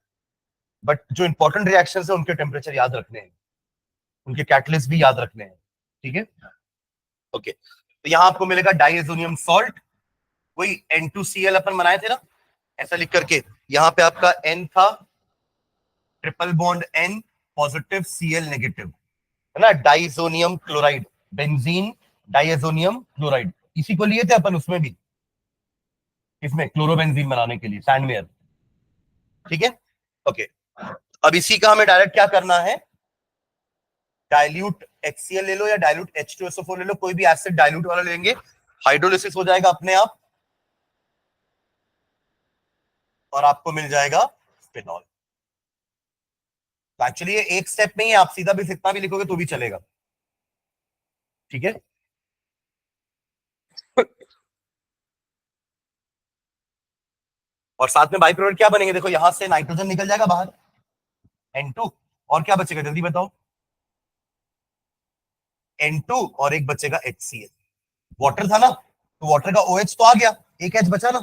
बट जो इंपॉर्टेंट रिएक्शन है उनके टेम्परेचर याद रखने हैं, उनके कैटलिस्ट भी याद रखने हैं। ठीक है, ओके, तो यहां आपको मिलेगा डाइएजोनियम सॉल्ट, वही N2Cl अपन बनाए थे ना, ऐसा लिख करके, यहाँ पे आपका N था, triple bond N, positive Cl negative, है ना, diazonium chloride, benzene diazonium chloride, इसी को लिए थे अपन उसमें भी, इसमें क्लोरोबेंजीन बनाने के लिए सैंडवेयर। ठीक है, ओके, अब इसी का हमें डायरेक्ट क्या करना है, डाइल्यूट HCl ले लो या डाइल्यूट H2SO4 ले लो, कोई भी एसिड डाइल्यूट वाला लेंगे, हाइड्रोलिसिस हो जाएगा अपने आप और आपको मिल जाएगा फिनॉल। तो एक्चुअली ये एक स्टेप नहीं है, आप सीधा भी इतना भी लिखोगे तो भी चलेगा। ठीक है, और साथ में बाई प्रोडक्ट क्या बनेंगे, देखो यहां से नाइट्रोजन निकल जाएगा बाहर, N2, और क्या बचेगा जल्दी बताओ, N2, और एक बचेगा HCl, वाटर था ना, तो वाटर का OH तो आ गया, एक H बचा ना,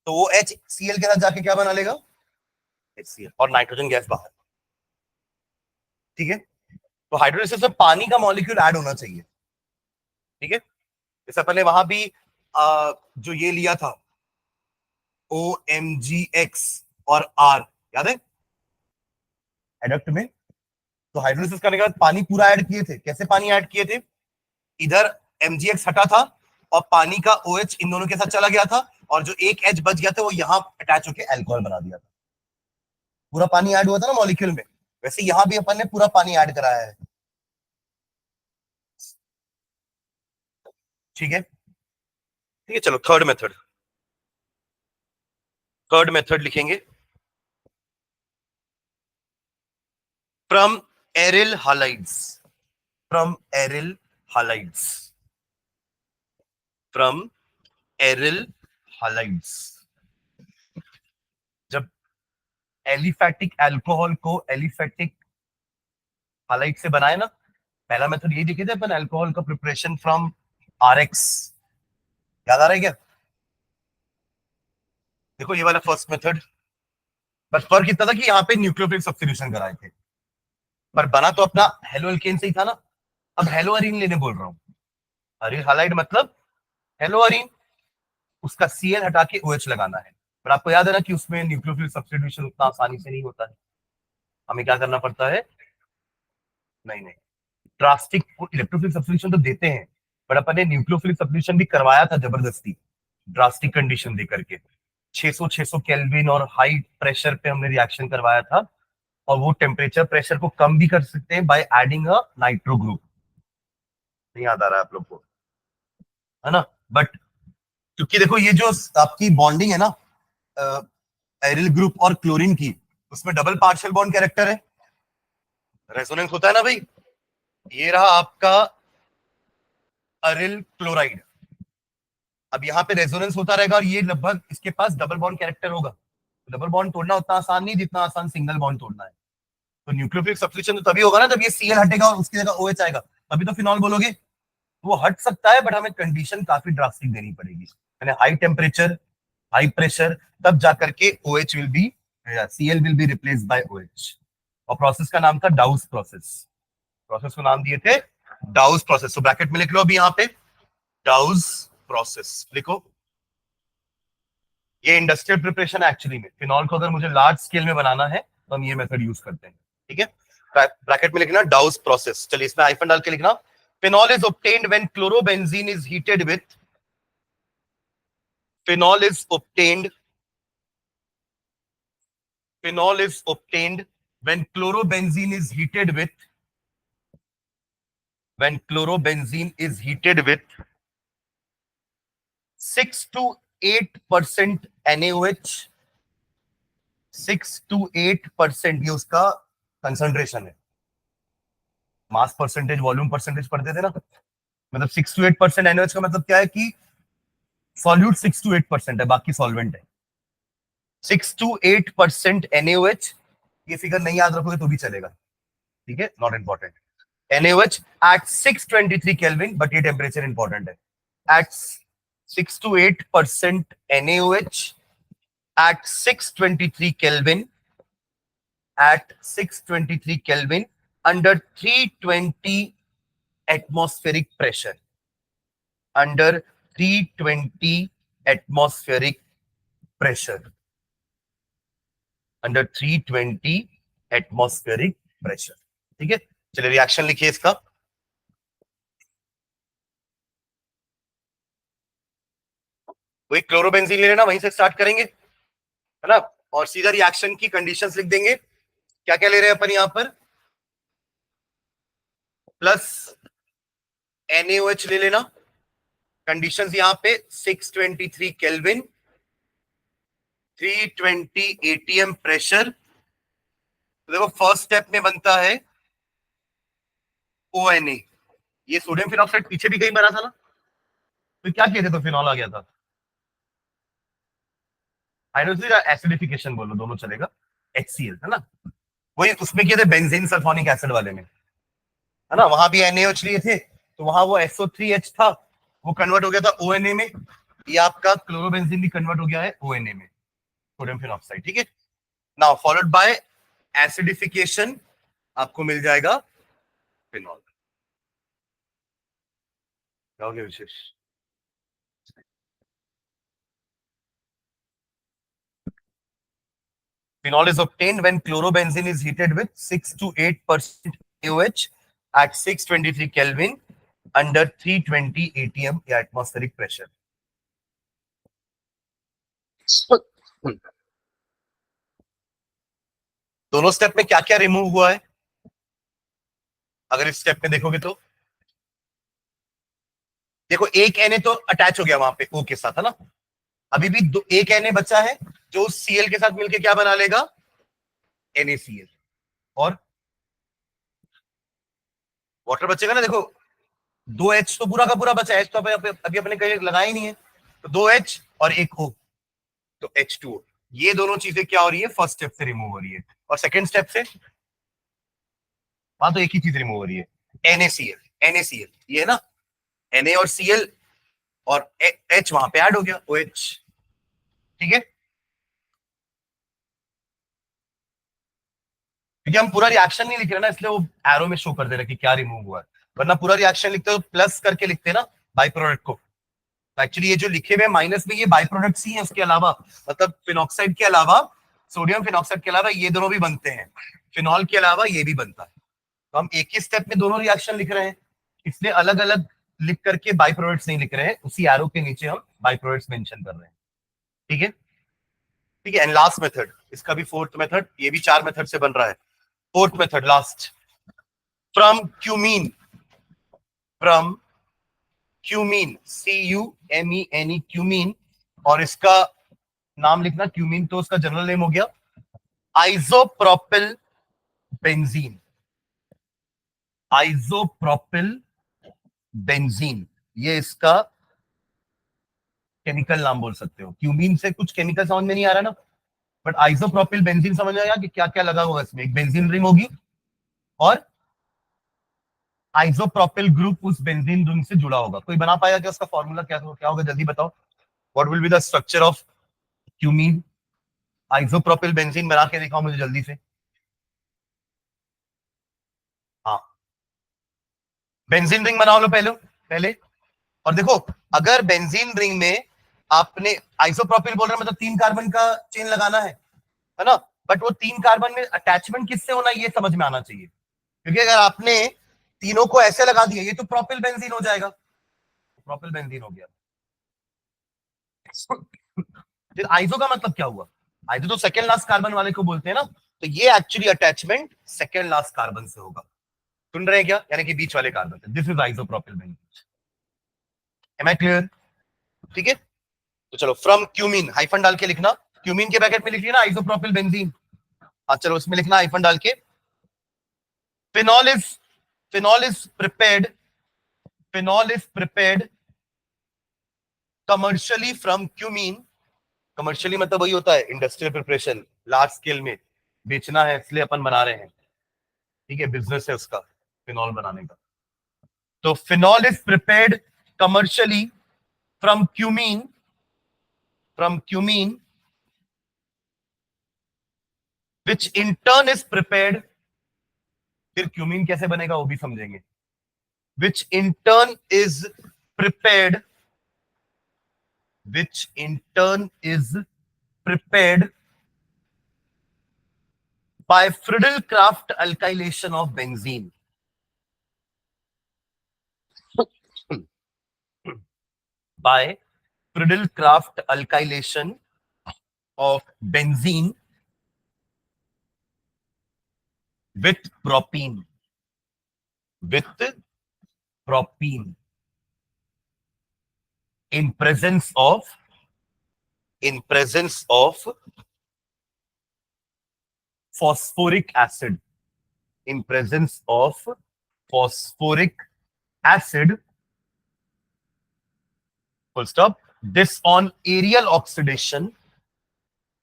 तो वो HCl के साथ जाके क्या बना लेगा, HCl, और नाइट्रोजन गैस बाहर। ठीक है, तो हाइड्रोलिसिस में पानी का मॉलिक्यूल ऐड होना चाहिए। ठीक है, जैसे पहले वहां भी जो ये लिया था OMgX और R, याद है एडक्ट में, तो हाइड्रोलिसिस करने के बाद पानी पूरा ऐड किए थे, कैसे पानी ऐड किए थे, इधर MgX हटा था और पानी का OH इन दोनों के साथ चला गया था, और जो एक H बच गया था वो यहां अटैच होकर अल्कोहल बना दिया था, पूरा पानी ऐड हुआ था ना मॉलिक्यूल में, वैसे यहां भी अपन ने पूरा पानी ऐड कराया है। ठीक है, ठीक है, चलो थर्ड मेथड लिखेंगे, from aryl halides, from aryl halides, from aryl halides, जब एलिफैटिक अल्कोहल को एलिफैटिक हालाइड से बनाए ना, पहला मेथड यही देखे थे अपन, अल्कोहल का प्रिपरेशन फ्रॉम RX, याद आ रहा है क्या, देखो ये वाला फर्स्ट मेथड, बस फर्क इतना था कि यहाँ पे न्यूक्लियोफिलिक सब्स्टिट्यूशन कराए थे, पर बना तो अपना हेलो एल्केन से ही था ना, अब हेलो अरीन लेने बोल रहा हूँ, अरीन हालाइड मतलब हेलो अरीन, उसका Cl हटा के OH लगाना है, पर आपको याद है ना कि उसमें न्यूक्लियोफिलिक सब्स्टिट्यूशन उतना आसानी से नहीं होता है, हमें क्या करना पड़ता है, नहीं नहीं, ड्रास्टिक इलेक्ट्रोफिलिक सब्स्टिट्यूशन तो देते हैं, बट अपन ने न्यूक्लियोफिलिक सब्स्टिट्यूशन भी करवाया था जबरदस्ती, ड्रास्टिक कंडीशन दे करके, 600 केल्विन और हाई प्रेशर पे हमने रिएक्शन करवाया था, और वो टेम्परेचर प्रेशर को कम भी कर सकते हैं by adding a nitro group, नहीं याद आ रहा है आप लोग को, है ना, बट क्योंकि देखो ये जो आपकी बॉन्डिंग है ना एरिल ग्रुप और क्लोरीन की, उसमें डबल पार्शियल बॉन्ड कैरेक्टर है, रेजोनेंस होता है ना भाई, ये रहा आपका अरिल क्लोराइड, अब यहाँ पे रेजोनेंस होता रहेगा और ये लगभग इसके पास डबल बॉन्ड कैरेक्टर होगा, डबल बॉन्ड तोड़ना उतना आसान नहीं जितना आसान सिंगल बॉन्ड तोड़ना है, तो न्यूक्लियोफिलिक सब्स्टिट्यूशन तो तभी होगा ना जब ये Cl हटेगा और उसकी जगह OH आएगा, तभी तो फिनॉल बोलोगे, वो हट सकता है, बट हमें कंडीशन काफी ड्रास्टिक देनी पड़ेगी, यानी हाई टेम्परेचर, हाई प्रेशर, तब जाकर के OH will be, Cl will be replace by OH। और प्रोसेस का नाम था डाउस प्रोसेस। प्रोसेस को नाम दिए थे डाउस प्रोसेस। तो ब्रैकेट में लिख लो अभी यहाँ पे डाउस प्रोसेस लिखो। ये इंडस्ट्रियल प्रिपरेशन है एक्चुअली में। फिनॉल को अगर मुझे लार्ज स्केल में बनाना है तो हम ये मेथड यूज करते हैं, ठीक है। ब्रैकेट में लिखना डाउस प्रोसेस। चलिए इसमें हाइफन डाल के लिखना, phenol is obtained when chlorobenzene is heated with, phenol is obtained, phenol is obtained when chlorobenzene is heated with, when chlorobenzene is heated with 6 to 8% NaOH, 6 to 8% ये उसका कंसंट्रेशन है। मास परसेंटेज, वॉल्यूम परसेंटेज पढ़ते थे ना, मतलब 6 to 8% NaOH का मतलब क्या है कि सॉल्यूट 6 to 8% है, बाकी सॉल्वेंट है। 6 to 8% NaOH, ये फिगर नहीं याद रखोगे तो भी चलेगा, ठीक है, not important. NaOH at 623 Kelvin, but ये टेम्परेचर इंपॉर्टेंट है। At 6 to 8% NaOH at 623 Kelvin, at 623 Kelvin under 320 atmospheric pressure, under 320 atmospheric pressure, under 320 atmospheric pressure, ठीक है। चलिए रिएक्शन लिखिए इसका। वही क्लोरोबेंजीन ले लेना, वहीं से स्टार्ट करेंगे, है ना, और सीधा रिएक्शन की कंडीशंस लिख देंगे। क्या क्या ले रहे हैं अपन यहां पर, प्लस NaOH ले लेना, कंडीशंस यहां पे 623 केल्विन, 320 ATM प्रेशर। तो देखो फर्स्ट स्टेप में बनता है ONA, ये सोडियम फिनॉक्साइड पीछे भी कहीं बना था ना, तो क्या किए थे, तो फिनॉल आ गया था। हाइड्रोजन एसिडिफिकेशन बोलो, दोनों चलेगा, HCl है ना, वही उसमें किए थे बेंजीन सल्फोनिक एसिड वाले में, है ना, वहां भी NaOH लिए थे, तो वहां वो SO3H था, वो कन्वर्ट हो गया था ONA में। ये आपका क्लोरोबेंजीन भी कन्वर्ट हो गया है ONA में, सोडियम फिनॉक्साइड, ठीक है। नाउ फॉलोड बाय एसिडिफिकेशन, आपको मिल जाएगा फिनॉल। क्या हो गया विशेष? Phenol is obtained when chlorobenzene is heated with 6 to 8% AOH at 623 Kelvin under 320 ATM या atmospheric pressure. दोनों स्टेप में क्या क्या रिमूव हुआ है, अगर इस स्टेप में देखोगे तो देखो एक Na तो अटैच हो गया वहां पे O के साथ, है ना, अभी भी एक Na बचा है जो Cl के साथ मिलकर क्या बना लेगा, NaCl, और वाटर बचेगा ना। देखो 2H तो पूरा का पूरा बचा है, H तो अभी अपने कहीं लगाया ही नहीं है, तो 2H और एक O, तो H2O। ये दोनों चीजें क्या हो रही है, फर्स्ट स्टेप से रिमूव हो रही है, और सेकंड स्टेप से वहां तो एक ही चीज रिमूव हो रही है, NaCl, ये है ना, Na और Cl, और H वहां पे ऐड हो गया, OH, ठीक है। क्योंकि हम पूरा रिएक्शन नहीं लिख रहे ना, इसलिए वो एरो में शो कर दे रहा है कि क्या रिमूव हुआ है, वरना पूरा रिएक्शन लिखते हो प्लस करके लिखते ना बाई प्रोडक्ट को। एक्चुअली ये जो लिखे हुए माइनस में ये बाई प्रोडक्ट्स ही हैं, उसके अलावा, मतलब फिनॉक्साइड के अलावा, सोडियम फिनॉक्साइड के अलावा ये दोनों भी बनते हैं, फिनॉल के अलावा ये भी बनता है। तो हम एक ही स्टेप में दोनों रिएक्शन लिख रहे हैं, इसलिए अलग अलग लिख करके बाई प्रोडक्ट्स नहीं लिख रहे हैं, उसी एरो के नीचे हम बाई प्रोडक्ट्स मेंशन कर रहे हैं, ठीक है, ठीक है। एंड लास्ट मेथड, इसका भी फोर्थ मेथड, ये भी 4 मेथड से बन रहा है। Fourth method last, from cumene, from cumene, CUMENE, cumene, और इसका नाम लिखना क्यूमीन, तो उसका जनरल नेम हो गया आइसोप्रोपिल बेंजीन, आइसोप्रोपिल बेंजीन, ये इसका केमिकल नाम बोल सकते हो। क्यूमीन से कुछ केमिकल समझ में नहीं आ रहा ना, बट आइसोप्रोपिल बेंजीन समझ आया कि क्या क्या लगा हुआ है इसमें। एक बेंजीन रिंग होगी और आइसोप्रोपिल ग्रुप उस बेंजीन रिंग से जुड़ा होगा। कोई बना पाएगा क्या? उसका फॉर्मूला क्या होगा? जल्दी बताओ। What will be the structure of cumene? Isopropyl benzene बना के दिखाओ मुझे जल्दी से। हाँ, बेंजीन रिंग बनाओ लो पहले पहले। और देखो, अगर बेंजीन रिंग में आपने आइसोप्रोपिल बोल रहे हैं, मतलब 3 कार्बन का चेन लगाना है ना? बट वो 3 कार्बन में अटैचमेंट किससे होना है ये समझ में आना चाहिए, क्योंकि अगर आपने तीनों को ऐसे लगा दिया ये तो प्रोपिल बेंजीन हो जाएगा। प्रोपिल बेंजीन हो गया। फिर आइसो का मतलब क्या हुआ? आइसो तो सेकेंड लास्ट कार्बन वाले को बोलते हैं ना, तो ये actually attachment second last carbon से होगा। सुन रहे हैं क्या? यानी कि बीच वाले कार्बन से। This is isopropyl benzene. Am I clear? ठीक है, तो चलो, फ्रॉम क्यूमीन हाइफन डाल के लिखना। क्यूमीन के ब्रैकेट में लिखिए ना आइसोप्रोपिल बेंजीन। हाँ चलो, उसमें लिखना हाइफन डाल के। Phenol is phenol is prepared phenol is prepared commercially from cumene. Commercially मतलब वही होता है इंडस्ट्रियल प्रिपरेशन, लार्ज स्केल में बेचना है इसलिए अपन बना रहे हैं। ठीक है, बिजनेस है उसका फिनॉल बनाने का। तो phenol is prepared commercially from cumene which in turn is prepared. फिर क्यूमीन कैसे बनेगा वो भी समझेंगे। Which in turn is prepared which in turn is prepared by Friedel-Crafts alkylation of benzene. By Friedel-Crafts alkylation of benzene with propene. With propene. In presence of phosphoric acid. In presence of phosphoric acid. Full stop. This on aerial oxidation.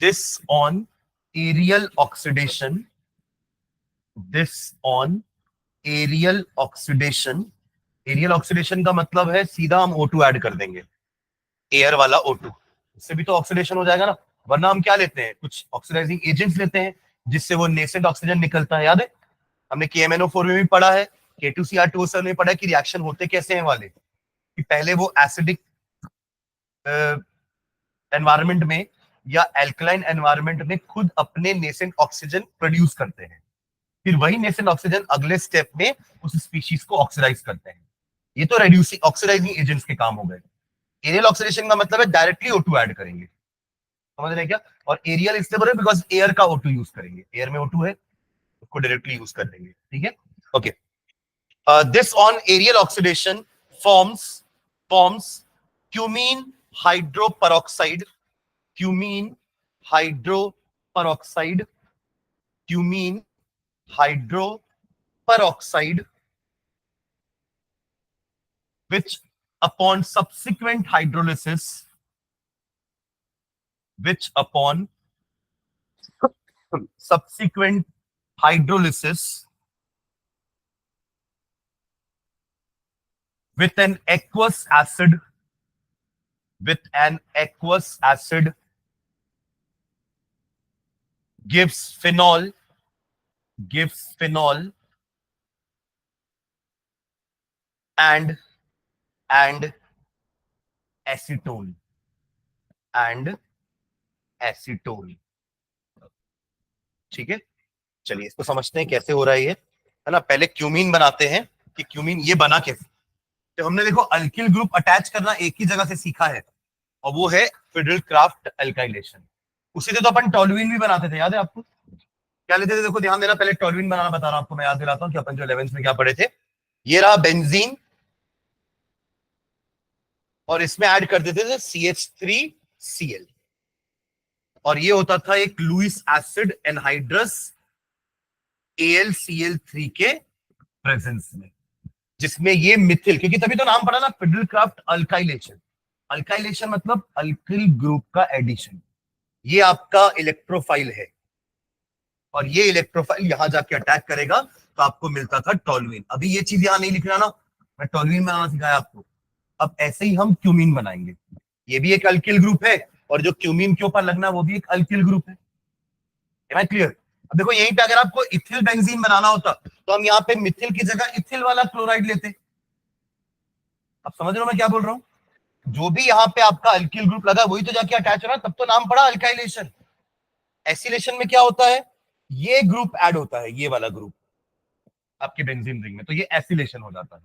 This on aerial oxidation. This on aerial oxidation. Aerial oxidation का मतलब है सीधा हम O2 add कर देंगे, air वाला O2, इससे भी तो ऑक्सीडेशन हो जाएगा ना। वरना हम क्या लेते हैं, कुछ ऑक्सीडाइजिंग एजेंट्स लेते हैं जिससे वो नेसेंट ऑक्सीजन निकलता है। याद है हमने KMnO4 में भी पढ़ा है, K2Cr2O7 में पढ़ा है कि रिएक्शन होते कैसे हैं वाले, कि पहले वो एसिडिक एनवायरनमेंट में या एल्कलाइन एनवायरनमेंट में खुद अपने नेसेंट ऑक्सीजन प्रोड्यूस करते हैं, फिर वही नेसेंट ऑक्सीजन अगले स्टेप में उस स्पीशीज को ऑक्सीडाइज करते हैं। ये तो रेड्यूसिंग ऑक्सीडाइजिंग एजेंट्स के काम हो गए। एरियल ऑक्सीडेशन का मतलब है डायरेक्टली O2 ऐड करेंगे, समझ रहे हैं क्या? और एरियल इसलिए बोल रहे बिकॉज एयर का O2 यूज करेंगे, एयर में O2 है उसको डायरेक्टली यूज कर देंगे। ठीक है, okay. This on aerial oxidation forms cumene hydroperoxide cumene hydroperoxide cumene hydroperoxide which upon subsequent hydrolysis with an aqueous acid gives phenol and acetone ठीक है, चलिए इसको समझते हैं कैसे हो रहा है ये, है ना। पहले क्यूमीन बनाते हैं कि क्यूमीन ये बना कैसे। तो हमने देखो अल्किल ग्रुप अटैच करना एक ही जगह से सीखा है, और वो है फिडेल-क्राफ्ट अल्काइलेशन। उसी से तो अपन टोल्यूइन भी बनाते थे, याद है आपको? क्या लेते थे? देखो ध्यान देना, पहले टोल्यूइन बनाना बता रहा हूं आपको, मैं याद दिलाता हूँ कि अपन जो 11th में क्या पढ़े थे। ये रहा बेंजीन, और इसमें ऐड कर देते थे CH3Cl, और ये होता था एक लुईस एसिड एनहाइड्रस AlCl3 के प्रेजेंस में, जिसमें ये मिथिल, क्योंकि तभी तो नाम पड़ा ना फिडेल-क्राफ्ट अल्काइलेशन। अल्काइलेशन मतलब अल्किल ग्रुप का एडिशन। ये आपका इलेक्ट्रोफाइल है, और ये इलेक्ट्रोफाइल यहां जाके अटैक करेगा, तो आपको मिलता था टोल्यूइन। अभी ये चीज यहां नहीं लिख रहा ना, मैं टोल्यूइन बनाना सिखाया आपको। अब ऐसे ही हम क्यूमीन बनाएंगे, ये भी एक अल्किल ग्रुप है, और जो क्यूमीन के ऊपर लगना वो भी एक अल्किल ग्रुप है। Am I clear? अब देखो यहीं पे अगर आपको इथिल बेंजीन बनाना होता तो हम यहाँ पे मिथिल की जगह इथिल वाला क्लोराइड लेते। अब समझ रहे हो मैं क्या बोल रहा हूँ? जो भी यहाँ पे आपका अल्किल ग्रुप लगा वही तो जाके अटैच हो रहा, तब तो नाम पड़ा अल्काइलेशन। एसिलेशन में क्या होता है, ये ग्रुप ऐड होता है, ये वाला ग्रुप आपके बेंजीन रिंग में, तो ये एसिलेशन हो जाता है।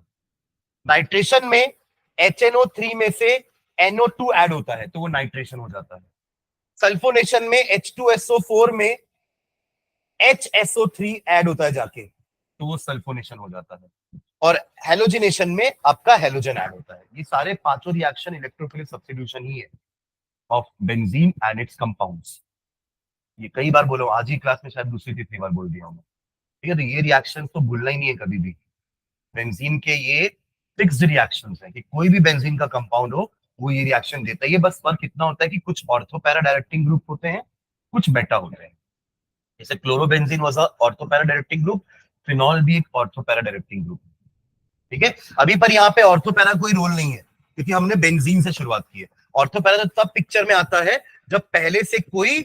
नाइट्रेशन में HNO3 में से NO2 ऐड होता है तो वो नाइट्रेशन हो जाता है। सल्फोनेशन में H2SO4 में HSO3 ऐड होता है जाके, तो वो सल्फोनेशन हो जाता है। और हेलोजिनेशन में आपका हेलोजन ऐड होता है। ये सारे पांचों रिएक्शन इलेक्ट्रोफिलिक सब्स्टिट्यूशन ही है of benzene and it's compounds. ये कई बार बोलो, आज ही क्लास में शायद दूसरी तीसरी बार बोल दिया हूं, ठीक है? तो ये रिएक्शन तो भूलना ही नहीं है कभी भी। बेंजीन के ये फिक्स्ड रिएक्शंस हैं कि कोई भी बेंजीन का कंपाउंड हो वो ये रिएक्शन देता है। ये बस फर्क इतना होता है कि कुछ ऑर्थो पैरा डायरेक्टिंग ग्रुप होते हैं, कुछ बेटा होते हैं। जैसे chlorobenzene was ortho para directing group, phenol भी एक ऑर्थो पैरा डायरेक्टिंग ग्रुप, ठीक है? अभी पर यहाँ पे ऑर्थो पैरा कोई रोल नहीं है क्योंकि हमने बेंजीन से शुरुआत की है। ऑर्थो पैरा तो तब पिक्चर में आता है जब पहले से कोई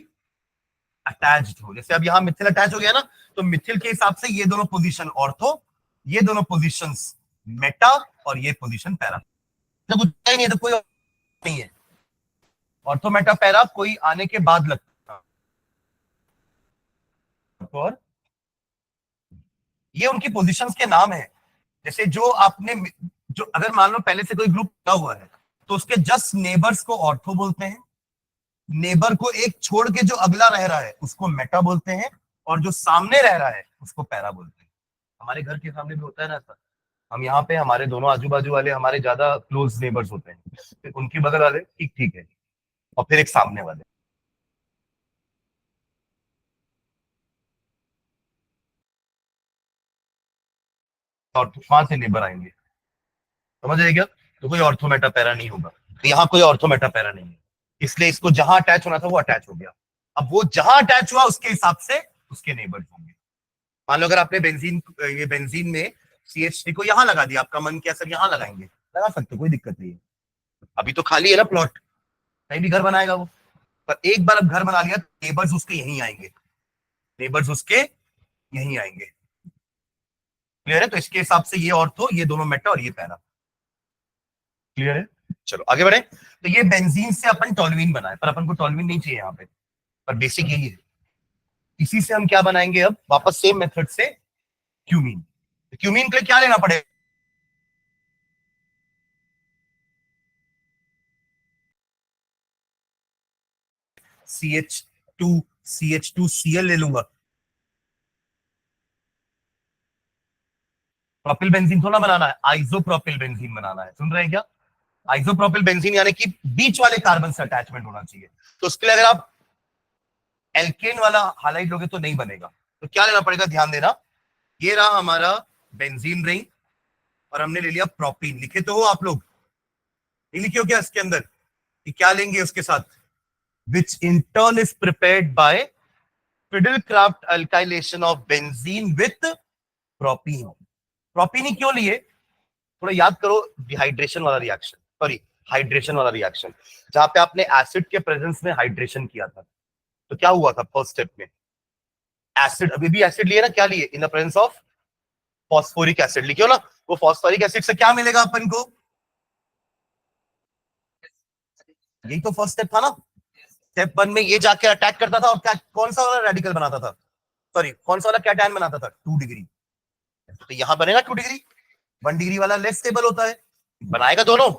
अटैच्ड हो। जैसे अब यहाँ मिथिल अटैच हो गया ना, तो मिथिल के हिसाब से ये दोनों पोजीशन ऑर्थो, ये दोनों पोजीशंस मेटा, और ये पोजीशन पैरा। तो कुछ ही नहीं है तो कोई नहीं है। ऑर्थो मेटा पैरा कोई आने के बाद लगता, और ये उनकी पोजीशंस के नाम है। जैसे जो आपने, जो अगर मान लो पहले से कोई ग्रुप बना हुआ है तो उसके जस्ट नेबर्स को ऑर्थो बोलते हैं, नेबर को एक छोड़ के जो अगला रह रहा है उसको मेटा बोलते हैं, और जो सामने रह रहा है उसको पैरा बोलते हैं। हमारे घर के सामने भी होता है ना सर, हम यहाँ पे हमारे दोनों आजू बाजू वाले हमारे ज्यादा क्लोज नेबर्स होते हैं, फिर उनके बगल वाले ठीक ठीक है, और फिर एक सामने वाले। और वहां से नेबर आएंगे, समझ आएगा? तो कोई ऑर्थोमेटा पैरा नहीं होगा, तो यहाँ कोई ऑर्थोमेटा पैरा नहीं है, इसलिए इसको जहां अटैच होना था वो अटैच हो गया। अब वो जहां अटैच हुआ उसके हिसाब से उसके नेबर्स होंगे। मान लो अगर आपने बेंजीन, ये बेंजीन में CH3 को यहाँ लगा दिया, आपका मन क्या सर यहाँ लगाएंगे, लगा सकते, कोई दिक्कत नहीं है। अभी तो खाली है ना प्लॉट, कहीं भी घर बनाएगा वो, पर एक बार अब घर बना लिया तो नेबर्स उसके यहीं आएंगे, नेबर्स उसके यहीं आएंगे। क्लियर है? तो इसके हिसाब से ये ऑर्थो, ये दोनों मेटा, और ये पैरा। क्लियर है? चलो आगे बढ़े। तो ये बेंजीन से अपन टोल्यूइन बनाए, पर अपन को टोल्यूइन नहीं चाहिए यहाँ पे, पर बेसिक यही है। इसी से हम क्या बनाएंगे अब वापस सेम मेथड से, क्यूमीन। क्यूमीन के लिए क्या लेना पड़ेगा? CH2Cl ले लूंगा। प्रोपिल बेंजीन थोड़ा बनाना है, आइसोप्रोपिल बेंजीन बनाना है। सुन रहे हैं क्या? आइसोप्रोपिल बेंजीन यानी कि बीच वाले कार्बन से अटैचमेंट होना चाहिए। तो उसके लिए अगर आप एल्केन वाला हाइलाइट लोगे तो नहीं बनेगा, तो क्या लेना पड़ेगा, ध्यान देना। ये रहा हमारा बेंजीन रिंग, और हमने ले लिया प्रोपीन। लिखे तो हो आप लोग? नहीं लिखे हो क्या इसके अंदर कि क्या लेंगे उसके साथ? Which in turn is prepared by Friedel Crafts alkylation of benzene with propene. Propene ही क्यों लिए? थोड़ा याद करो, डिहाइड्रेशन वाला रिएक्शन, सॉरी हाइड्रेशन वाला रिएक्शन, जहां पे आपने एसिड के प्रेजेंस में हाइड्रेशन किया था। तो क्या हुआ था फर्स्ट स्टेप में? एसिड, अभी भी एसिड लिए ना, क्या लिए? इन the presence of phosphoric acid. लिखियो ना, वो फॉस्फोरिक एसिड से क्या मिलेगा अपन को? यही तो फर्स्ट स्टेप था ना। स्टेप वन में ये जाके अटैक करता था और क्या, कौन सा वाला रेडिकल बनाता था, सॉरी कौन सा वाला कैटायन बनाता था? 2 डिग्री। तो यहां बनेगा 2 डिग्री। 1 डिग्री वाला लेस स्टेबल होता है, बनाएगा दोनों।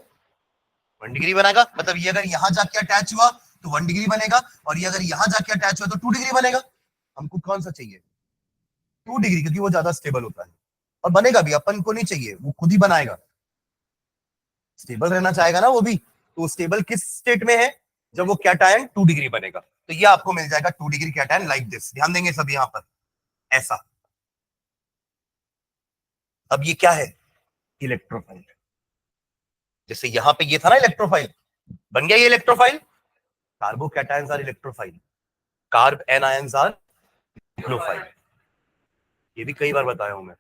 1 डिग्री बनाएगा, मतलब ये अगर यहां जाके अटैच हुआ तो 1 डिग्री बनेगा, और ये अगर यहां जाके अटैच हुआ तो 2 डिग्री बनेगा। हमको कौन सा चाहिए? 2 डिग्री, क्योंकि वो ज्यादा स्टेबल होता है, और बनेगा भी, अपन को नहीं चाहिए, वो खुद ही बनाएगा। स्टेबल रहना चाहेगा ना वो भी, तो स्टेबल किस स्टेट में है? जब वो कैटायन 2 डिग्री बनेगा। तो ये आपको मिल जाएगा 2 डिग्री कैटायन लाइक दिस। ध्यान देंगे सब यहां पर, ऐसा। अब ये क्या है? इलेक्ट्रोफाइल। जैसे यहां पे ये था ना इलेक्ट्रोफाइल, बन गया ये electrophile. Carbocations are electrophile, carbanions are nucleophile. ये भी कई बार बताया हूं मैं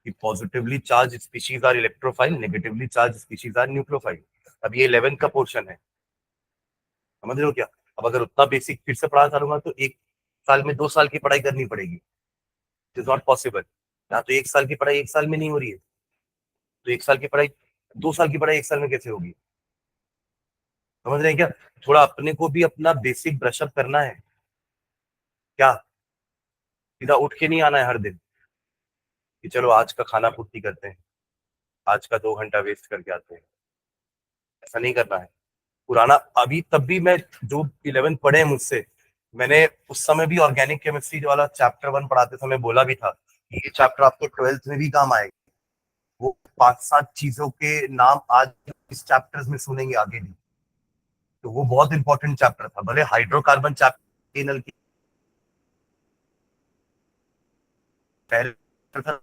कि positively charge species are electrophile, negatively charge species are nucleophile. अब ये 11th का पोर्शन है, समझ रहे हो क्या? अब अगर उतना बेसिक फिर से पढ़ा करूंगा तो एक साल में 2 साल की पढ़ाई करनी पड़ेगी। It is not possible. या तो एक साल की पढ़ाई एक साल में नहीं हो रही है, तो एक साल की पढ़ाई 2 साल की पढ़ाई एक साल में कैसे होगी? समझ रहे हैं क्या? थोड़ा अपने को भी अपना बेसिक ब्रशअप करना है क्या। सीधा उठ के नहीं आना है हर दिन कि चलो आज का खाना पूर्ति करते हैं, आज का 2 घंटा वेस्ट करके आते हैं। ऐसा नहीं करना है। पुराना अभी तब भी मैं जो 11th पढ़े हैं मुझसे, मैंने उस समय भी ऑर्गेनिक केमिस्ट्री वाला चैप्टर 1 पढ़ाते समय बोला भी था कि ये चैप्टर आपको 12th में भी काम आएगा। वो 5-7 चीजों के नाम आज इस चैप्टर्स में सुनेंगे आगे भी, तो वो बहुत इंपॉर्टेंट चैप्टर था। भले हाइड्रोकार्बन चैप्टर की पहले था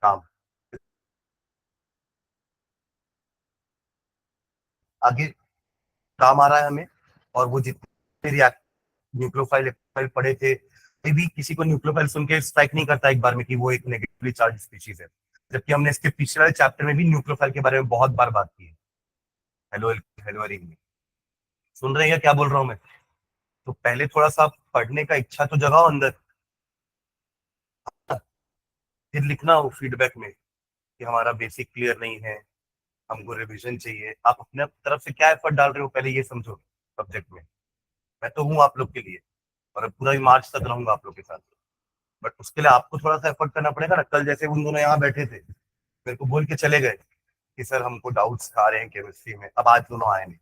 काम, आगे काम आ रहा है हमें। और वो जितने रिएक्ट न्यूक्लियोफाइल पढ़े थे, कोई भी किसी को न्यूक्लियोफाइल सुन के स्ट्राइक नहीं करता एक बार में कि वो एक नेगेटिवली चार्ज स्पीशीज है, जबकि हमने इसके पिछले वाले चैप्टर में भी न्यूक्लियोफाइल के बारे में बहुत बार बात की है। हेलो हेलो रिंग में सुन रहे हैं क्या बोल रहा हूँ मैं? तो पहले थोड़ा सा पढ़ने का इच्छा तो जगाओ अंदर, फिर लिखना हो फीडबैक में कि हमारा बेसिक क्लियर नहीं है, हमको रिवीजन चाहिए। आप अपने तरफ से क्या एफर्ट डाल रहे हो पहले ये समझो सब्जेक्ट में। मैं तो हूँ आप लोग के लिए और पूरा ही मार्च तक रहूंगा आप लोग के साथ, बट उसके लिए आपको थोड़ा सा एफर्ट करना पड़ेगा ना। कल जैसे उन दोनों यहाँ बैठे थे, मेरे को बोल के चले गए कि सर हमको डाउट्स आ रहे हैं केमिस्ट्री में। अब आज दोनों आए नहीं,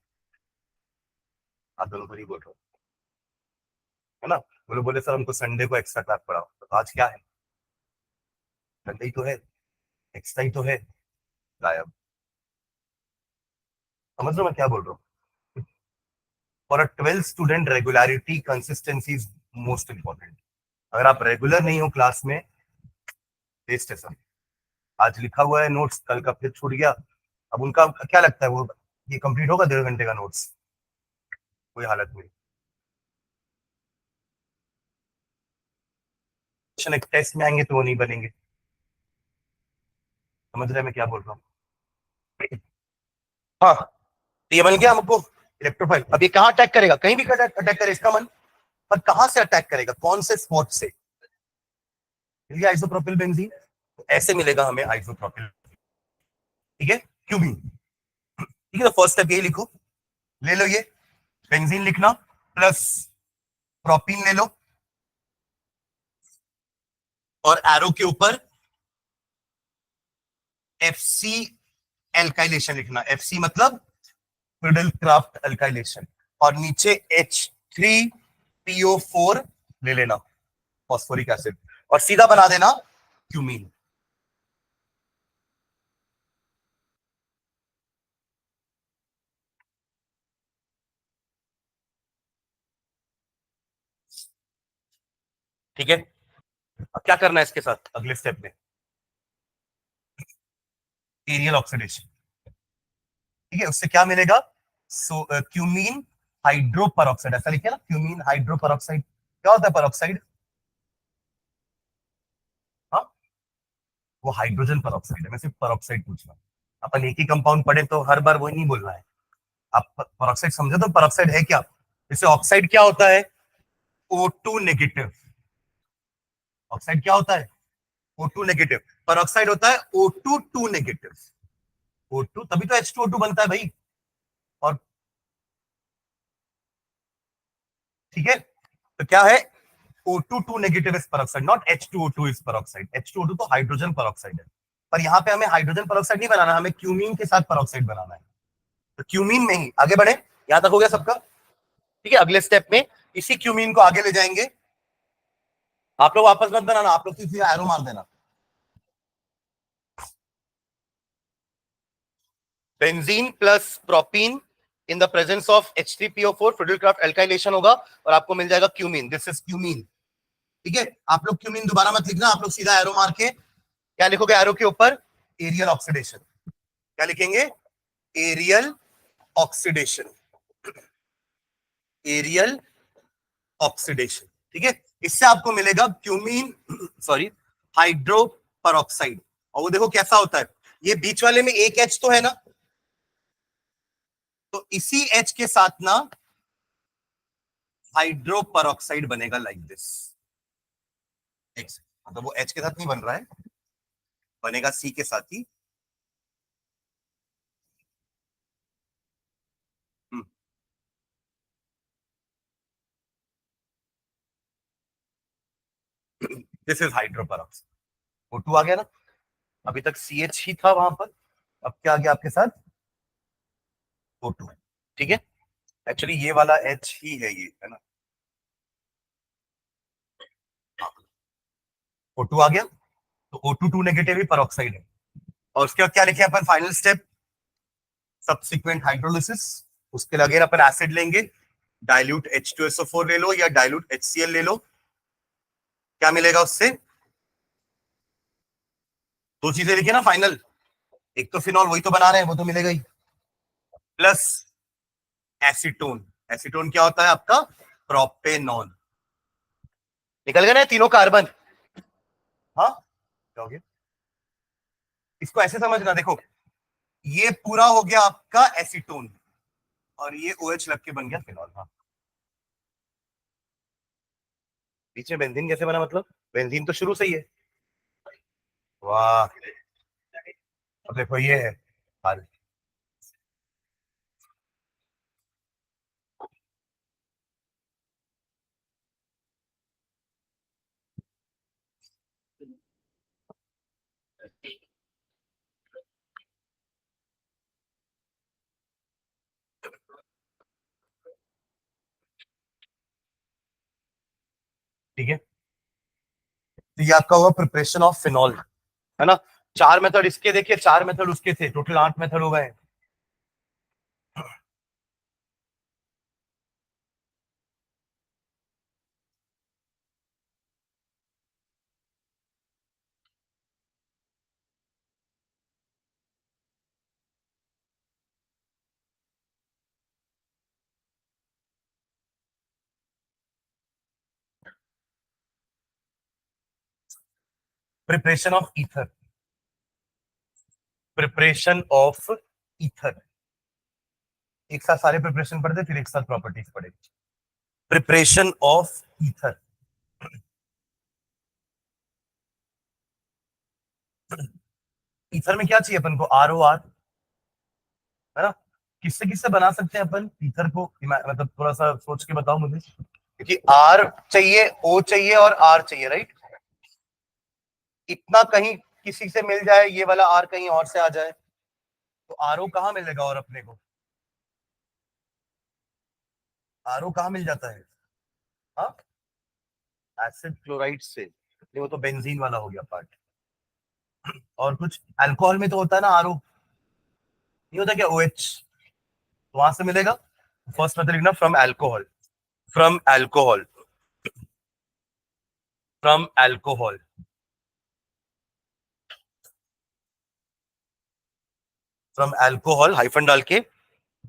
आप दोनों को नहीं बोल रहा हूँ, है ना। बोले बोले सर हमको संडे को एक्स्ट्रा क्लास पढ़ाओ, तो आज क्या है? संडे ही तो है, एक्स्ट्रा ही तो है, गायब। समझ लो मैं क्या बोल रहा हूँ? For a 12 student regularity consistency is most important. अगर आप रेगुलर नहीं हो क्लास में, वेस्ट है सब। आज लिखा हुआ है नोट्स, कल का फिर छूट गया। अब उनका क्या लगता है वो ये कंप्लीट होगा 1.5 घंटे का नोट्स? कोई हालत नहीं। एक टेस्ट में आएंगे तो वो नहीं बनेंगे। समझ रहे हैं मैं क्या बोल रहा हूँ? हाँ, तो ये बन गया हमको इलेक्ट्रोफाइल। अब ये कहाँ अटैक करेगा? कहीं भी अटैक करे इसका मन, पर कहां से अटैक करेगा, कौन से स्पॉट से? आइसोप्रोपिल बेंजीन, तो ऐसे मिलेगा हमें आइसोप्रोपिल। ठीक है, क्यूमीन। ठीक है, तो फर्स्ट स्टेप यही लिखो, ले लो ये बेंजीन लिखना, प्लस प्रोपीन ले लो, और एरो के ऊपर एफसी एल्काइलेशन लिखना। एफसी मतलब फिडल क्राफ्ट एल्काइलेशन, और नीचे H3PO4 ले लेना, फॉस्फोरिक एसिड, और सीधा बना देना क्यूमीन। ठीक है, अब क्या करना है इसके साथ अगले स्टेप में? Aerial oxidation. ठीक है, उससे क्या मिलेगा? सो क्यूमीन हाइड्रोपरऑक्साइड, ऐसा लिखे ना, क्यूमीन हाइड्रोपरऑक्साइड। क्या होता है परऑक्साइड? हाँ, वो हाइड्रोजन परऑक्साइड है। मैं सिर्फ परऑक्साइड पूछ रहा हूँ। अपन एक ही कंपाउंड पढ़े तो हर बार वही नहीं बोलना है। आप परऑक्साइड समझो तो परऑक्साइड है क्या? जैसे ऑक्साइड क्या होता है? O2 negative. ऑक्साइड क्या होता है? O2 negative. परऑक्साइड होता है O2 नेगेटिव। O2 तभी तो H2O2 बनता है भाई। और ठीक है, तो क्या है? O2 negative is peroxide, not H2O2 is peroxide। H2O2 तो हाइड्रोजन peroxide है, पर यहाँ पे हमें हाइड्रोजन peroxide नहीं बनाना, हमें क्यूमीन के साथ peroxide बनाना है। तो क्यूमीन में ही आगे बढ़े। यहां तक हो गया सबका? ठीक है, अगले स्टेप में इसी क्यूमीन को आगे ले जाएंगे। आप लोग वापस मत बनाना, आप लोग तो एरो मार देना। Benzene plus propene in the presence of H3PO4 Friedel Crafts alkylation होगा, और आपको मिल जाएगा क्यूमीन। This is cumene. ठीक है, आप लोग क्यूमीन दोबारा मत लिखना, आप लोग सीधा एरो मार के क्या लिखोगे? एरो के ऊपर एरियल ऑक्सीडेशन। क्या लिखेंगे? Aerial oxidation. एरियल ऑक्सीडेशन, ठीक है। इससे आपको मिलेगा क्यूमीन सॉरी हाइड्रो परऑक्साइड। और वो देखो कैसा होता है, ये बीच वाले में एक एच तो है ना, तो इसी एच के साथ ना हाइड्रो परऑक्साइड बनेगा लाइक दिस। मतलब वो एच के साथ नहीं बन रहा है, बनेगा सी के साथ ही। This is hydroperoxide. O2 आ गया ना, अभी तक CH ही था वहां पर, अब क्या आ गया आपके साथ O2, ठीक है। एक्चुअली ये वाला H ही है ये, है ना। O2 आ गया, तो O2 नेगेटिव ही परऑक्साइड है। और उसके बाद क्या लिखे अपन, फाइनल स्टेप सब्सिक्वेंट हाइड्रोलिसिस। उसके लिए अगेन अपन एसिड लेंगे, डाइल्यूट H2SO4 ले लो या डाइल्यूट HCl ले लो। क्या मिलेगा उससे, दो चीजें लिखी ना फाइनल, एक तो फिनॉल वही तो बना रहे हैं, वो तो मिलेगा ही, प्लस एसीटोन। एसीटोन क्या होता है आपका, प्रोपेनॉन। निकल गए ना तीनों कार्बन। हाँ क्या हो गया, इसको ऐसे समझना, देखो ये पूरा हो गया आपका एसीटोन और ये OH लग के बन गया फिनॉल। हाँ, बीच में बेंजीन कैसे बना, मतलब बेंजीन तो शुरू से ही है। वाह, अब देखो ये है हाल। ठीक है, तो ये आपका हुआ प्रिपरेशन ऑफ फिनॉल, है ना। चार मेथड इसके देखिए, चार मेथड उसके थे, टोटल 8 मेथड हो गए। Preparation of ether, preparation of ether, एक साथ सारे प्रिपरेशन पढ़ते फिर एक साथ प्रॉपर्टीज पढ़े। प्रिपरेशन ऑफ ईथर, ईथर में क्या चाहिए अपन को, ROR, है ना। किससे किससे बना सकते हैं अपन ईथर को, मतलब थोड़ा सा सोच के बताओ मुझे, क्योंकि R चाहिए, O चाहिए और R चाहिए, राइट। इतना कहीं किसी से मिल जाए, ये वाला R कहीं और से आ जाए, तो RO कहाँ मिलेगा, और अपने को RO कहाँ मिल जाता है, हाँ, एसिड क्लोराइड से, नहीं वो तो बेंजीन वाला हो गया पार्ट। और कुछ अल्कोहल में तो होता है ना RO, नहीं होता क्या OH, तो वहां से मिलेगा। फर्स्ट मेथड लिखना, from alcohol, from alcohol, from alcohol, from alcohol hyphen डाल के,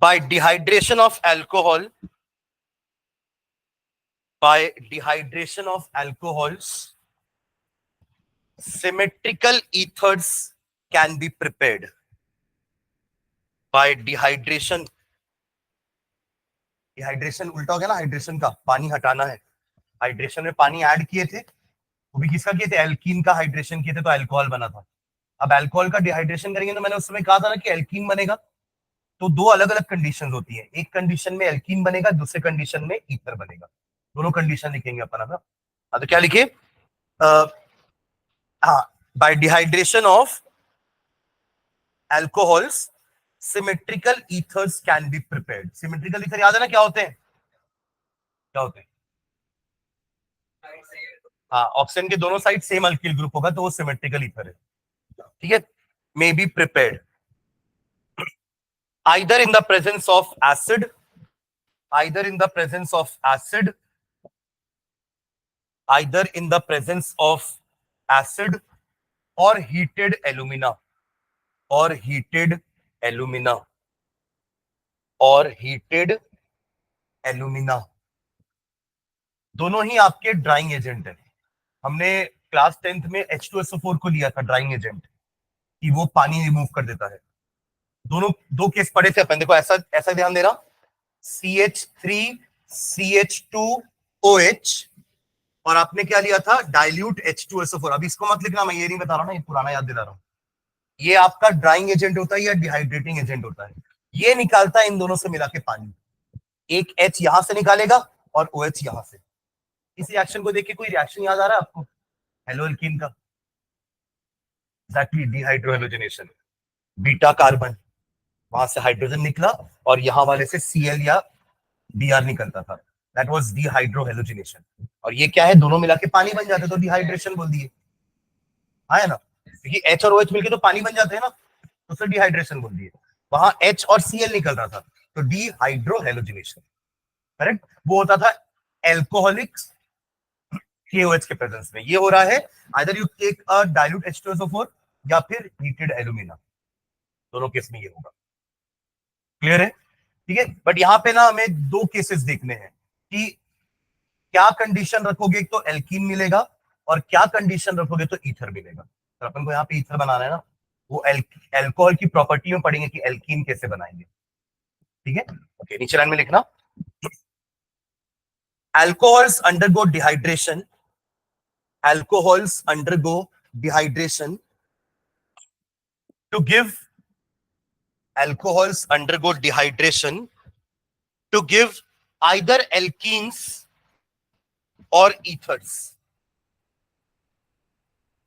bye dehydration of alcohol, by dehydration of alcohols, symmetrical ethers can be prepared. By dehydration, dehydration उल्टा हो गया ना हाइड्रेशन का, पानी हटाना है। हाइड्रेशन में पानी ऐड किए थे, वो भी किसका किए थे, एल्कीन का हाइड्रेशन किए थे, तो अल्कोहल बना था। अब अल्कोहल का डिहाइड्रेशन करेंगे, तो मैंने उस समय कहा था ना कि एल्कीन बनेगा। तो दो अलग अलग कंडीशन होती है, एक कंडीशन में एल्कीन बनेगा, दूसरे कंडीशन में ईथर बनेगा। दोनों कंडीशन लिखेंगे अपन, है ना। तो क्या लिखे, हाँ, bye dehydration of alcohols symmetrical ethers can be prepared। symmetrical ether याद है ना क्या होते हैं, क्या होते हैं, हाँ, ऑक्सीजन के दोनों साइड सेम अल्किल ग्रुप होगा तो वो सिमेट्रिकल ईथर है, ठीक है। May be prepared either in the presence of acid, either in the presence of acid, either in the presence of acid or heated alumina, or heated alumina, or heated alumina, दोनों ही आपके drying agent है। हमने class 10th में H2SO4 को लिया था drying agent, कि वो पानी रिमूव कर देता है। दोनों दो केस पढ़े थे अपन, देखो ऐसा ऐसा ध्यान देना, CH3CH2OH, और आपने क्या लिया था, डाइल्यूट H2SO4। अभी इसको मत लिखना, मैं ये नहीं बता रहा ना, ये पुराना याद दिला रहा हूं। ये आपका ड्राइंग एजेंट होता है या डिहाइड्रेटिंग एजेंट होता है, ये निकालता है इन दोनों से मिला के पानी। एक H यहां से निकालेगा और OH यहां से। इस रिएक्शन को देख के कोई रिएक्शन याद आ रहा है आपको हेलो एल्कीन का? Exactly, dehydrohalogenation. बीटा कार्बन, वहां से हाइड्रोजन निकला और यहां वाले से Cl या Br निकलता था, दैट वाज डिहाइड्रोहेलोजिनेशन। और ये क्या है, दोनों मिला के पानी बन जाते, तो डिहाइड्रेशन बोल दिए, हाँ है ना, क्योंकि H और OH मिलके तो पानी बन जाते हैं ना, तो फिर डिहाइड्रेशन बोल दिए। वहां H और Cl निकल रहा था, तो डिहाइड्रोहेलोजिनेशन, करेक्ट। वो होता था एल्कोहलिक KOH के प्रेजेंस में। ये हो रहा है either you take a dilute H2SO4 या फिर हीटेड एल्यूमिना, दोनों केस में ये होगा। क्लियर है? ठीक है, बट यहां पे ना हमें दो केसेस देखने हैं कि क्या कंडीशन रखोगे तो एल्कीन मिलेगा, और क्या कंडीशन रखोगे तो ईथर मिलेगा। तो अपन को यहाँ पे ईथर बनाना है ना, वो एल्कोहल की प्रॉपर्टी में पढ़ेंगे कि एल्कीन कैसे बनाएंगे। ठीक है, ओके, नीचे लाइन में लिखना, alcohols undergo dehydration, alcohols undergo dehydration to give alcohols undergo dehydration to give either alkenes or ethers.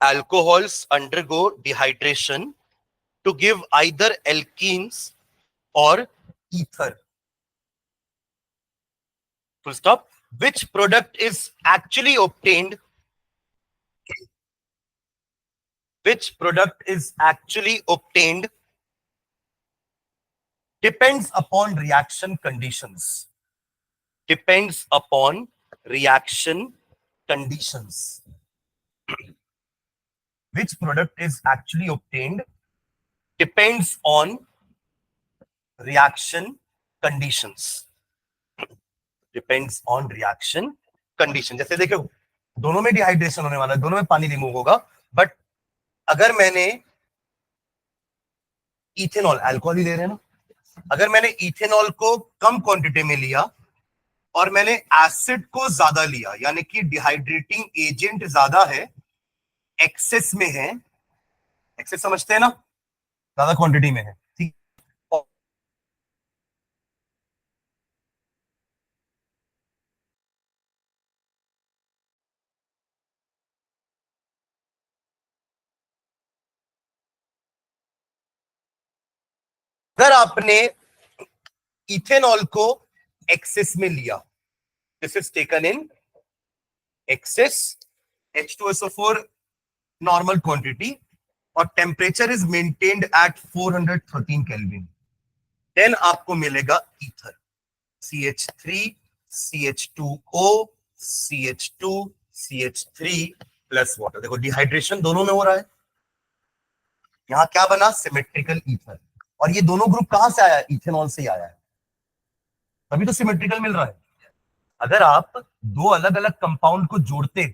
Alcohols undergo dehydration to give either alkenes or ether. Full stop. Which product is actually obtained? Which product is actually obtained depends upon reaction conditions. Depends upon reaction conditions. Which product is actually obtained depends on reaction conditions. Depends on reaction condition. जैसे देखो, दोनों में dehydration होने वाला है, दोनों में पानी रिमूव होगा, बट अगर मैंने इथेनॉल, अल्कोहल ही ले रहे हैं ना, अगर मैंने इथेनॉल को कम क्वांटिटी में लिया और मैंने एसिड को ज्यादा लिया, यानी कि डिहाइड्रेटिंग एजेंट ज्यादा है, एक्सेस में है, एक्सेस समझते हैं ना, ज्यादा क्वांटिटी में है, ठीक। अगर आपने इथेनॉल को एक्सेस में लिया, this is taken in excess, H2SO4 normal quantity, और temperature is maintained at 413 kelvin, then आपको मिलेगा ether, CH3 CH2O CH2 CH3 plus water. देखो डिहाइड्रेशन दोनों में हो रहा है, यहां क्या बना, सिमेट्रिकल ईथर। और ये दोनों ग्रुप कहां से आया है, इथेनॉल से ही आया है, तभी तो सिमेट्रिकल मिल रहा है। अगर आप दो अलग अलग कंपाउंड को जोड़ते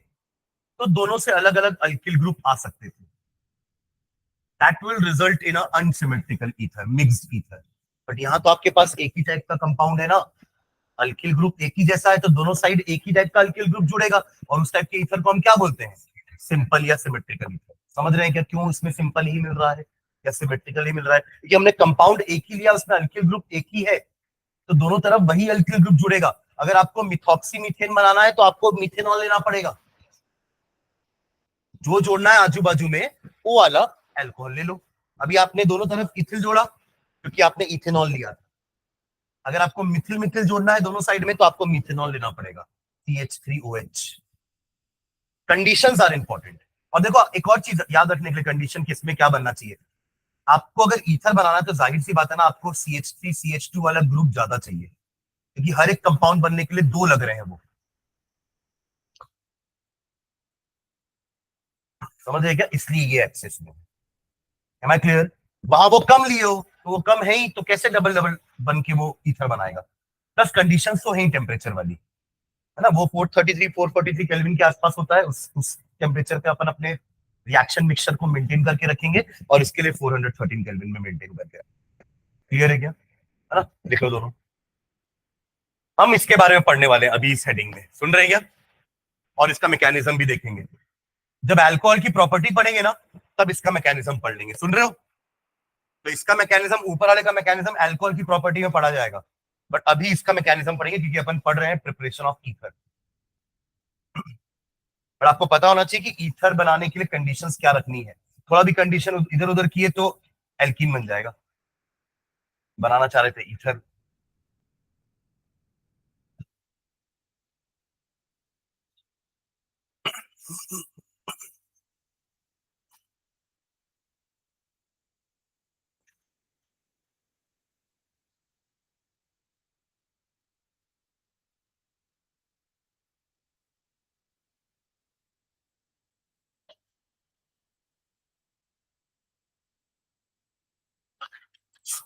तो दोनों से अलग अलग अल्किल ग्रुप आ सकते थे, that will result in unsymmetrical ether, mixed ether. But यहां तो आपके पास एक ही टाइप का कंपाउंड है ना, अल्किल ग्रुप एक ही जैसा है, तो दोनों साइड एक ही टाइप का अल्किल ग्रुप जुड़ेगा, और उस टाइप के ईथर को हम क्या बोलते हैं, सिंपल या सिमेट्रिकल ईथर। समझ रहे हैं क्या, क्यों इसमें सिंपल ही मिल रहा है या सिमेट्रिकल ही मिल रहा है? क्योंकि हमने कंपाउंड एक ही लिया, उसमें अल्किल ग्रुप एक ही है, तो दोनों तरफ वही अल्किल ग्रुप जुड़ेगा। अगर आपको मिथॉक्सी मीथेन बनाना है तो आपको मिथेनॉल लेना पड़ेगा, जो जोड़ना है आजू बाजू में वो वाला अल्कोहल ले लो। अभी आपने दोनों तरफ इथिल जोड़ा क्योंकि आपने इथेनॉल लिया था, अगर आपको मिथिल मिथिल जोड़ना है दोनों साइड में तो आपको मिथेनॉल लेना पड़ेगा, CH3OH। Conditions are important. और देखो एक और चीज याद रखने के लिए, कंडीशन किसमें क्या बनना चाहिए, आपको अगर ईथर बनाना है तो जाहिर सी बात है ना, आपको CH3 CH2 वाला ग्रुप ज्यादा चाहिए, क्योंकि हर एक कंपाउंड बनने के लिए दो लग रहे हैं वो। समझ रहे क्या, इसलिए ये एक्सेस में। Am I clear? वहां वो कम लिए हो तो वो कम है ही, तो कैसे डबल डबल बन के वो ईथर बनाएगा? प्लस कंडीशंस तो है ही टेम्परेचर वाली। है ना, वो 433 443 केल्विन के आसपास होता है। उस टेम्परेचर पे अपन अपने रिएक्शन मिक्सचर को मेंटेन करके रखेंगे और इसके लिए 413 केल्विन में मेंटेन करके। क्लियर है क्या? है ना, लिख लो दोनों। हम इसके बारे में पढ़ने वाले हैं अभी इस हेडिंग में, सुन रहे हैं क्या? और इसका मैकेनिज्म भी देखेंगे। जब अल्कोहल की प्रॉपर्टी पढ़ेंगे ना, तब इसका मैकेनिज्म पढ़ लेंगे। सुन रहे हो? तो इसका मैकेनिज्म, ऊपर वाले का मैकेनिज्म अल्कोहल की प्रॉपर्टी में पढ़ा जाएगा, बट अभी इसका मैकेनिज्म पढ़ेंगे क्योंकि अपन पढ़ रहे हैं प्रिपरेशन ऑफ ईथर। पर आपको पता होना चाहिए कि ईथर बनाने के लिए कंडीशंस क्या रखनी है। थोड़ा भी कंडीशन इधर उधर किए तो एल्कीन बन जाएगा। बनाना चाह रहे थे ईथर।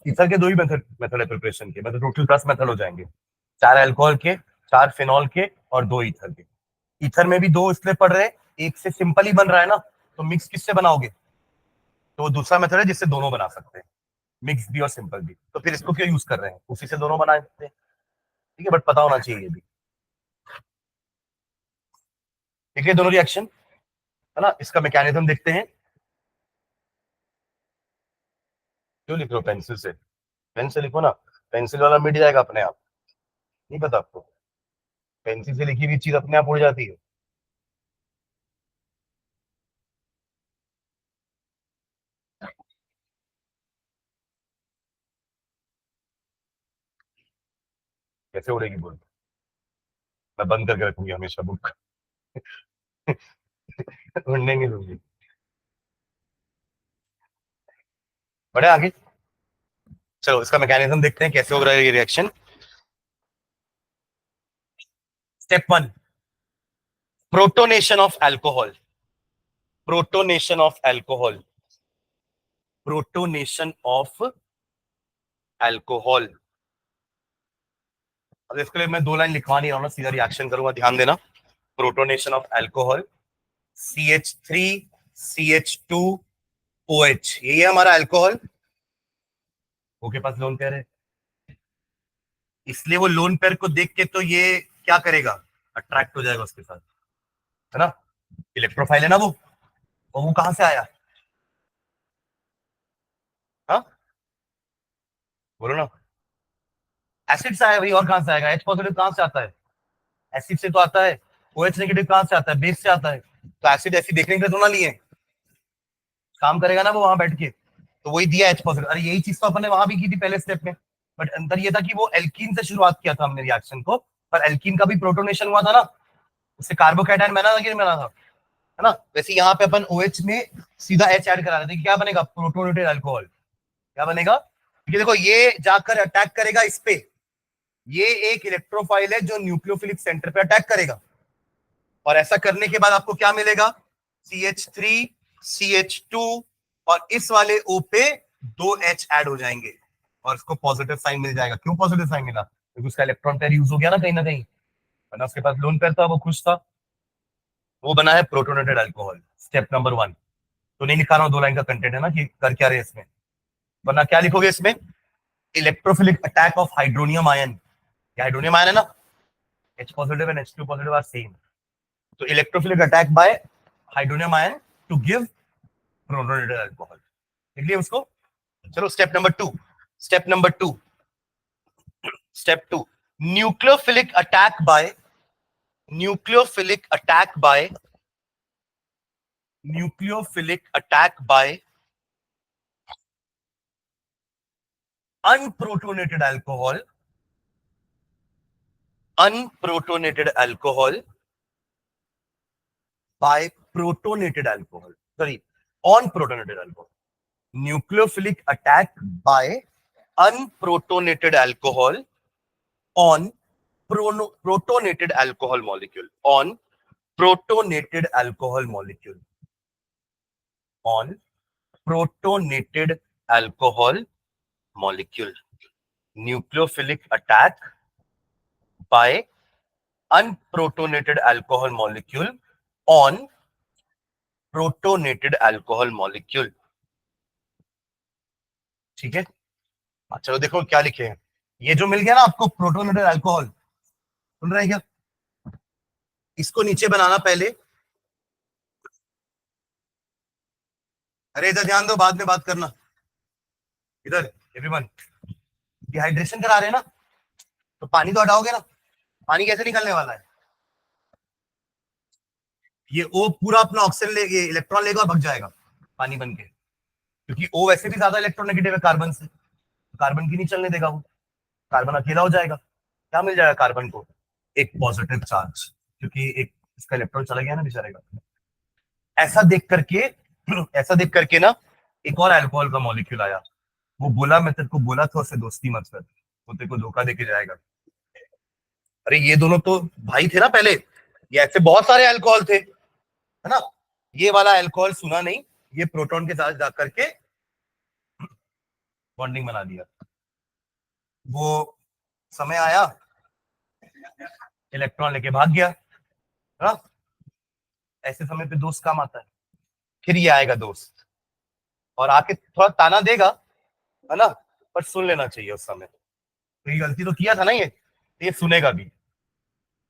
ईथर के दो ही मेथड मेथड है प्रिपरेशन के, मतलब टोटल 10 मेथड हो जाएंगे। 4 अल्कोहल के, 4 फिनॉल के और 2 ईथर के। ईथर में भी 2 इसलिए पढ़ रहे हैं, एक से सिंपल ही बन रहा है ना, तो मिक्स किससे बनाओगे? तो दूसरा मेथड है जिससे दोनों बना सकते हैं, मिक्स भी और सिंपल भी। तो फिर इसको क्यों यूज कर रहे हैं? उसी से दोनों बना सकते हैं। ठीक है, बट पता होना चाहिए ये भी। ठीक है, दोनों रिएक्शन, है ना। इसका मैकेनिज्म देखते हैं। क्यों लिख रहे हो पेंसिल से? पेन से लिखो ना, पेंसिल वाला मिट जाएगा अपने आप। नहीं पता आपको? पेंसिल से लिखी हुई चीज अपने आप उड़ जाती है। कैसे उड़ेगी बोल? मैं बंद करके रखूंगी हमेशा बुक। उड़ने नहीं दूंगी। बढ़े आगे। चलो इसका मैकेनिज्म देखते हैं कैसे हो रहा है ये reaction. Step 1, protonation of alcohol. Protonation of alcohol. Protonation of alcohol. अब इसके लिए मैं 2 लाइन लिखवा नहीं रहा हूं ना, सीधा रिएक्शन करूंगा, ध्यान देना। प्रोटोनेशन ऑफ अल्कोहल, CH3CH2OH, ये है हमारा अल्कोहल। ओके, पास लोन पेयर है, इसलिए वो लोन पेयर को देख के तो ये क्या करेगा? अट्रैक्ट हो जाएगा उसके साथ, है ना। इलेक्ट्रोफाइल है ना वो। और वो कहां से आया? हाँ, बोलो ना। एसिड से आया भाई, और कहां से आएगा? H पॉजिटिव कहां से आता है? एसिड से तो आता है। OH नेगेटिव कहां से आता है? बेस से आता है। तो एसिड ऐसी देखने के लिए तो ना लिए, काम करेगा ना वो वहां बैठ के। तो वही दिया H पॉजिटिव। अरे यही चीज तो अपन ने वहां भी की थी पहले स्टेप में, बट अंतर ये था कि वो एल्कीन से शुरुआत किया था हमने रिएक्शन को, पर एल्कीन का भी प्रोटोनेशन हुआ था ना, उससे कार्बोकैटायन बना था कि नहीं बना था? है ना। वैसे यहाँ पे अपन OH में सीधा H ऐड करा रहे थे, क्या बनेगा? Protonated alcohol. क्या बनेगा? क्योंकि देखो ये जाकर अटैक करेगा इस पे, ये एक इलेक्ट्रोफाइल है जो न्यूक्लियोफिलिक सेंटर पे अटैक करेगा, और ऐसा करने के बाद आपको क्या मिलेगा? CH3CH2, और इस वाले O पे 2H ऐड हो जाएंगे और इसको पॉजिटिव साइन मिल जाएगा। क्यों पॉजिटिव साइन मिला? क्योंकि उसका इलेक्ट्रॉन पेयर यूज हो गया ना कहीं, वरना उसके पास लोन पेयर था, वो खुश था। वो बना है प्रोटोनेटेड अल्कोहल। Step number 1। तो नहीं लिखा रहा हूं, 2 लाइन का कंटेंट है ना कि कर क्या रहे इसमें, वरना क्या लिखोगे इसमें? Electrophilic attack of hydronium ion. क्या हाइड्रोनियम आयन है ना, H positive and H2 positive are same. तो electrophilic attack by hydronium ion to give protonated alcohol. लिख लिया उसको। चलो step number 2। Step number 2। Step 2, nucleophilic attack by nucleophilic attack by nucleophilic attack by unprotonated alcohol, unprotonated alcohol by protonated alcohol, sorry, on protonated alcohol. Nucleophilic attack by unprotonated alcohol on protonated alcohol molecule, on protonated alcohol molecule, on protonated alcohol molecule. Nucleophilic attack by unprotonated alcohol molecule on protonated alcohol molecule. ठीक है, चलो देखो क्या लिखे हैं. ये जो मिल गया ना आपको प्रोटोनेटेड अल्कोहल, सुन रहे हैं क्या? इसको नीचे बनाना पहले. अरे इधर ध्यान दो, बाद में बात करना. इधर एवरीवन, डिहाइड्रेशन करा रहे हैं ना, तो पानी तो हटाओगे ना. पानी कैसे निकलने वाला है? ये O पूरा अपना ऑक्सीजन ले, इलेक्ट्रॉन लेगा और भग जाएगा पानी बन के, क्योंकि O वैसे भी ज्यादा इलेक्ट्रोनेगेटिव है कार्बन से, तो कार्बन की नहीं चलने देगा वो, कार्बन अकेला हो जाएगा. क्या मिल जाएगा कार्बन को? एक पॉजिटिव चार्ज, क्योंकि एक इसका इलेक्ट्रॉन चला गया ना बेचारे का. ऐसा देख करके ऐसा देख करके ना एक और अल्कोहल का मॉलिक्यूल आया. वो बोला मैं तेरे को बोला था उससे दोस्ती मत कर, वो तेरे को धोखा देके जाएगा. अरे ये दोनों तो भाई थे ना पहले, ये ऐसे बहुत सारे अल्कोहल थे, है ना. ये वाला अल्कोहल सुना नहीं, ये प्रोटॉन के साथ जाकर के बॉन्डिंग बना दिया. वो समय आया, इलेक्ट्रॉन लेके भाग गया, है ना. ऐसे समय पे दोस्त काम आता है. फिर ये आएगा दोस्त और आके थोड़ा ताना देगा, है ना, पर सुन लेना चाहिए उस समय. तो ये गलती तो किया था ना ये सुनेगा भी.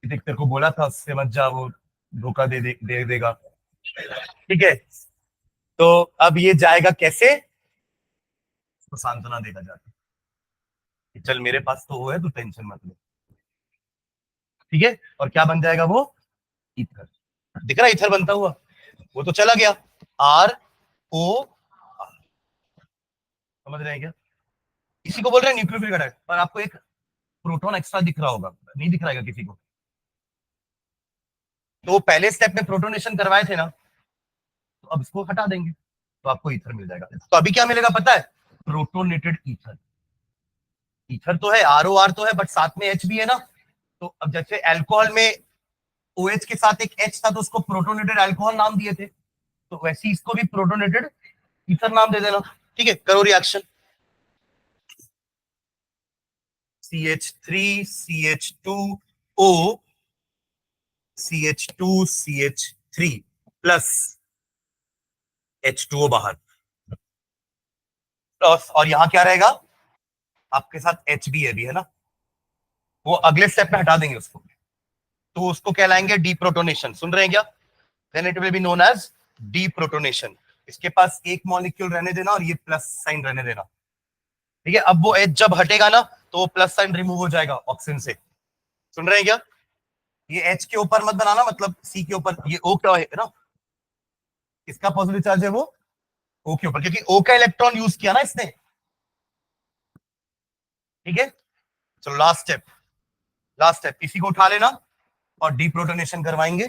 देख तेरे को बोला था उससे मत जा, वो धोखा दे देगा. ठीक है, तो अब ये जाएगा कैसे? तो सांत्वना देगा जाके, चल मेरे पास तो वो है, तू टेंशन मत ले. ठीक है, और क्या बन जाएगा वो? ईथर. दिख रहा है ईथर बनता हुआ? वो तो चला गया. RO, समझ रहे हैं क्या? इसी को बोल रहे हैं न्यूक्लियोफिलिक अटैक. पर आपको एक प्रोटॉन एक्स्ट्रा दिख रहा होगा, नहीं दिख रहा है किसी को? तो पहले स्टेप में प्रोटोनेशन करवाए थे ना, तो अब इसको हटा देंगे तो आपको ईथर मिल जाएगा. तो अभी क्या मिलेगा पता है? Protonated ether. ईथर तो है, ROR तो है, बट साथ में H भी है ना. तो अब जैसे अल्कोहल में OH के साथ एक H था, तो उसको प्रोटोनेटेड अल्कोहल नाम दिए थे, तो वैसे इसको भी प्रोटोनेटेड ईथर नाम दे देना. ठीक है, करो reaction. CH3 CH2O CH2 CH3 plus H2O बाहर. और यहां क्या रहेगा? आपके साथ H भी है ना, वो अगले स्टेप में हटा देंगे उसको, तो उसको कहलाएंगे डीप्रोटोनेशन. सुन रहे हैं क्या? Then it will be known as deprotonation. इसके पास एक मॉलिक्यूल रहने देना और ये प्लस साइन रहने देना. ठीक है, अब वो H जब हटेगा ना, तो वो प्लस साइन रिमूव हो जाएगा ऑक्सीजन से. सुन रहे हैं क्या? ये H के ऊपर मत बनाना, मतलब C के ऊपर. ये O क्या है ना, इसका पॉजिटिव चार्ज है वो O के ऊपर, क्योंकि O का इलेक्ट्रॉन यूज किया ना इसने. ठीक है, चलो लास्ट स्टेप इसी को उठा लेना और डीप्रोटोनेशन करवाएंगे.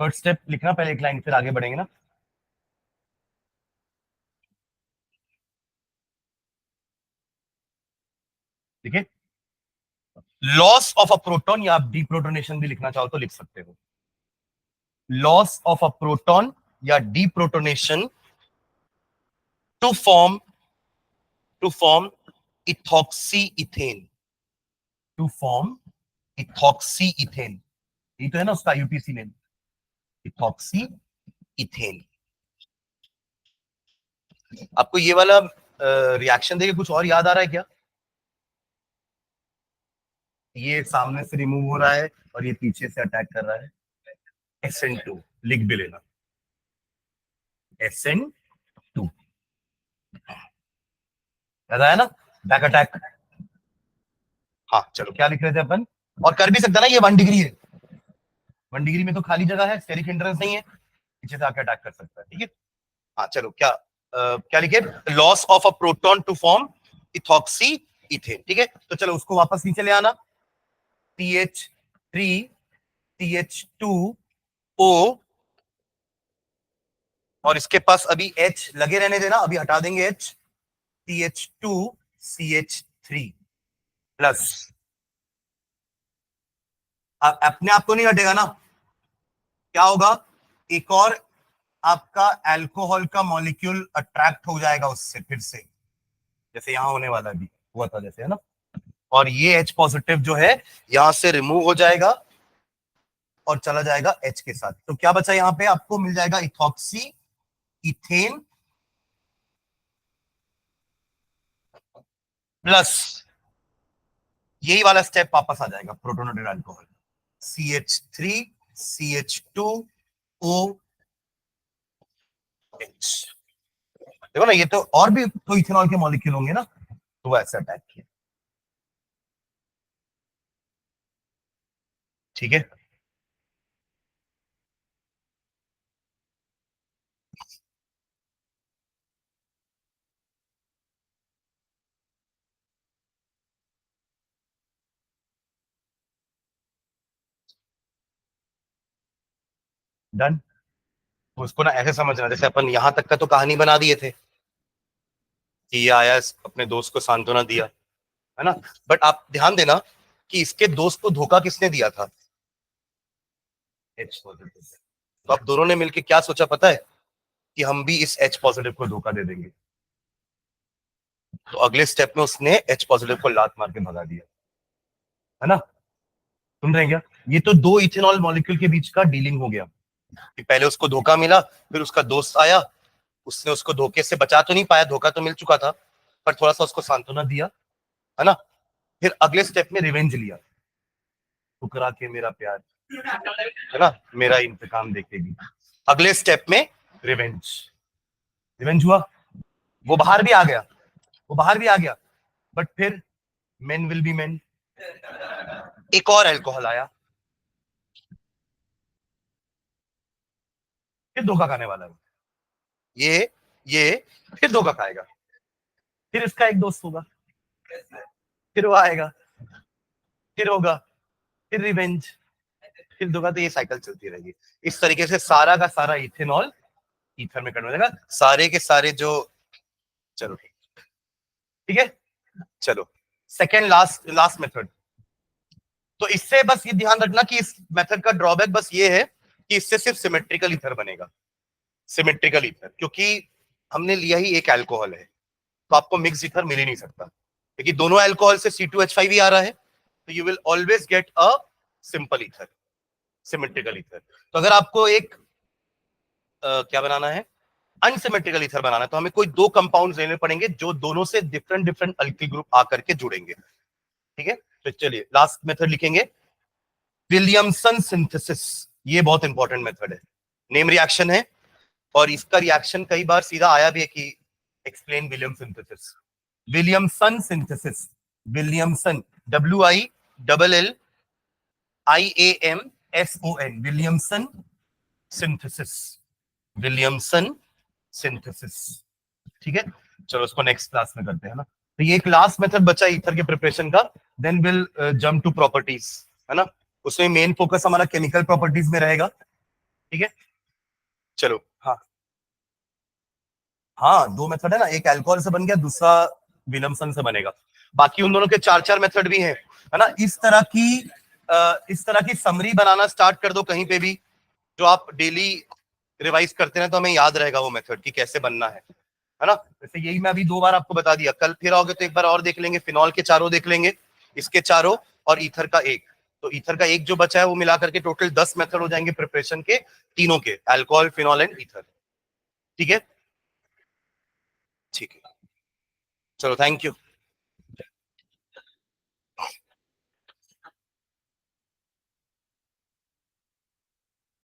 थर्ड स्टेप लिखना पहले एक लाइन, फिर आगे बढ़ेंगे ना. ठीक है, लॉस ऑफ अ प्रोटॉन, या आप डीप्रोटोनेशन भी लिखना चाहो तो लिख सकते हो. लॉस ऑफ अ प्रोटॉन या deprotonation to form ethoxy ethane. To form ethoxy ethane, ये तो है ना उसका यूटीसी नेम, इथॉक्सी इथेन. आपको ये वाला रिएक्शन देके कुछ और याद आ रहा है क्या? ये सामने से रिमूव हो रहा है और ये पीछे से अटैक कर रहा है. SN2 लिख भी लेना, SN2. याद आया ना, बैक अटैक. हाँ चलो, क्या लिख रहे थे अपन? और कर भी सकता ना, ये 1 डिग्री है, 1 डिग्री में तो खाली जगह है, स्टेरिक हिंड्रेंस नहीं है, पीछे से आके अटैक कर सकता है. ठीक है, हाँ चलो, क्या लिखे? Loss of a proton to form ethoxy ethane. ठीक है, तो चलो उसको वापस नीचे ले आना, CH3 CH2O, और इसके पास अभी H लगे रहने देना, अभी हटा देंगे H, CH2 CH3 प्लस, अपने आप तो नहीं हटेगा ना, क्या होगा, एक और आपका अल्कोहल का मॉलिक्यूल अट्रैक्ट हो जाएगा उससे फिर से, जैसे यहां होने वाला भी हुआ था जैसे, है ना, और ये H पॉजिटिव जो है यहां से रिमूव हो जाएगा और चला जाएगा H के साथ। तो क्या बचा यहां पे, आपको मिल जाएगा इथॉक्सी इथेन प्लस यही वाला स्टेप वापस आ जाएगा, प्रोटोनेटेड अल्कोहल, CH3 CH2OH। देखो ना, ये तो और भी तो इथेनॉल के मॉलिक्यूल होंगे ना, तो वो ऐसा अटैक किया। ठीक है, डन। तो उसको ना ऐसे समझना, जैसे अपन यहां तक का तो कहानी बना दिए थे कि ये आया, अपने दोस्त को सांत्वना दिया, है ना, बट आप ध्यान देना कि इसके दोस्त को धोखा किसने दिया था, H पॉजिटिव। तो आप दोनों ने मिलकर क्या सोचा पता है, कि हम भी इस H पॉजिटिव को धोखा दे देंगे। तो अगले स्टेप में उसने H पॉजिटिव को लात मार के भगा दिया, है ना, सुन रहे हैं क्या, ये तो दो इथेनॉल मॉलिक्यूल के बीच का डीलिंग हो गया, कि पहले उसको धोखा मिला, फिर उसका दोस्त आया, उसने उसको धोखे से बचा तो नहीं पाया, धोखा तो मिल चुका था, पर थोड़ा सा उसको सांत्वना दिया, है ना, फिर अगले स्टेप में रिवेंज लिया, ठुकरा के मेरा प्यार, है ना, मेरा इंतकाम देखेगी। अगले स्टेप में रिवेंज, रिवेंज हुआ, वो बाहर भी आ गया, वो बाहर भी आ गया, बट फिर मेन विल बी मेन, एक और अल्कोहल आया, फिर धोखा खाने वाला है ये फिर धोखा खाएगा, फिर इसका एक दोस्त होगा, फिर वो आएगा, फिर होगा, फिर रिवेंज, फिर धोखा, तो ये साइकिल चलती रहेगी। इस तरीके से सारा का सारा इथेनॉल ईथर में कन्वर्ट हो जाएगा, सारे के सारे जो, चलो ठीक है, चलो सेकेंड लास्ट लास्ट मेथड। तो इससे बस ये ध्यान रखना कि इस मेथड का ड्रॉबैक बस ये है कि इससे सिर्फ सिमेट्रिकल ईथर बनेगा, सिमेट्रिकल ईथर, क्योंकि हमने लिया ही एक अल्कोहल है, तो आपको मिक्स ईथर मिल ही नहीं सकता, क्योंकि दोनों अल्कोहल से C2H5 ही आ रहा है, तो you will always get a simple ether, symmetrical ether. तो अगर आपको एक क्या बनाना है, अनसिमेट्रिकल ईथर बनाना है, तो हमें कोई दो कंपाउंड्स लेने पड़ेंगे जो दोनों से डिफरेंट डिफरेंट अल्किल ग्रुप आकर के जुड़ेंगे। ठीक है, तो चलिए लास्ट मेथड लिखेंगे, विलियमसन सिंथेसिस। ये बहुत इंपॉर्टेंट मेथड है, नेम रिएक्शन है, और इसका रिएक्शन कई बार सीधा आया भी है कि explain William synthesis, Williamson synthesis, Williamson, WILLIAMSON, Williamson synthesis, Williamson synthesis. ठीक है, चलो उसको नेक्स्ट क्लास में करते हैं ना। तो ये एक लास्ट मेथड बचा ईथर के प्रिपरेशन का, then will jump to properties, है ना, उसमें मेन फोकस हमारा केमिकल प्रॉपर्टीज में रहेगा। ठीक है, चलो हाँ हाँ, दो मेथड है ना, एक अल्कोहल से बन गया, दूसरा विलियमसन से बनेगा, बाकी उन दोनों के चार चार मेथड भी हैं, है ना। इस तरह की समरी बनाना स्टार्ट कर दो कहीं पे भी, जो आप डेली रिवाइज करते हैं तो हमें याद रहेगा वो मेथड कि कैसे बनना है ना। जैसे यही मैं अभी दो बार आपको बता दिया, कल फिर आओगे तो एक बार और देख लेंगे, फिनॉल के चारों देख लेंगे, इसके चारों, और ईथर का एक, तो ईथर का एक जो बचा है वो मिला करके टोटल 10 मेथड हो जाएंगे प्रिपरेशन के, तीनों के, अल्कोहल फिनॉल एंड ईथर। ठीक है, ठीक है, चलो थैंक यू।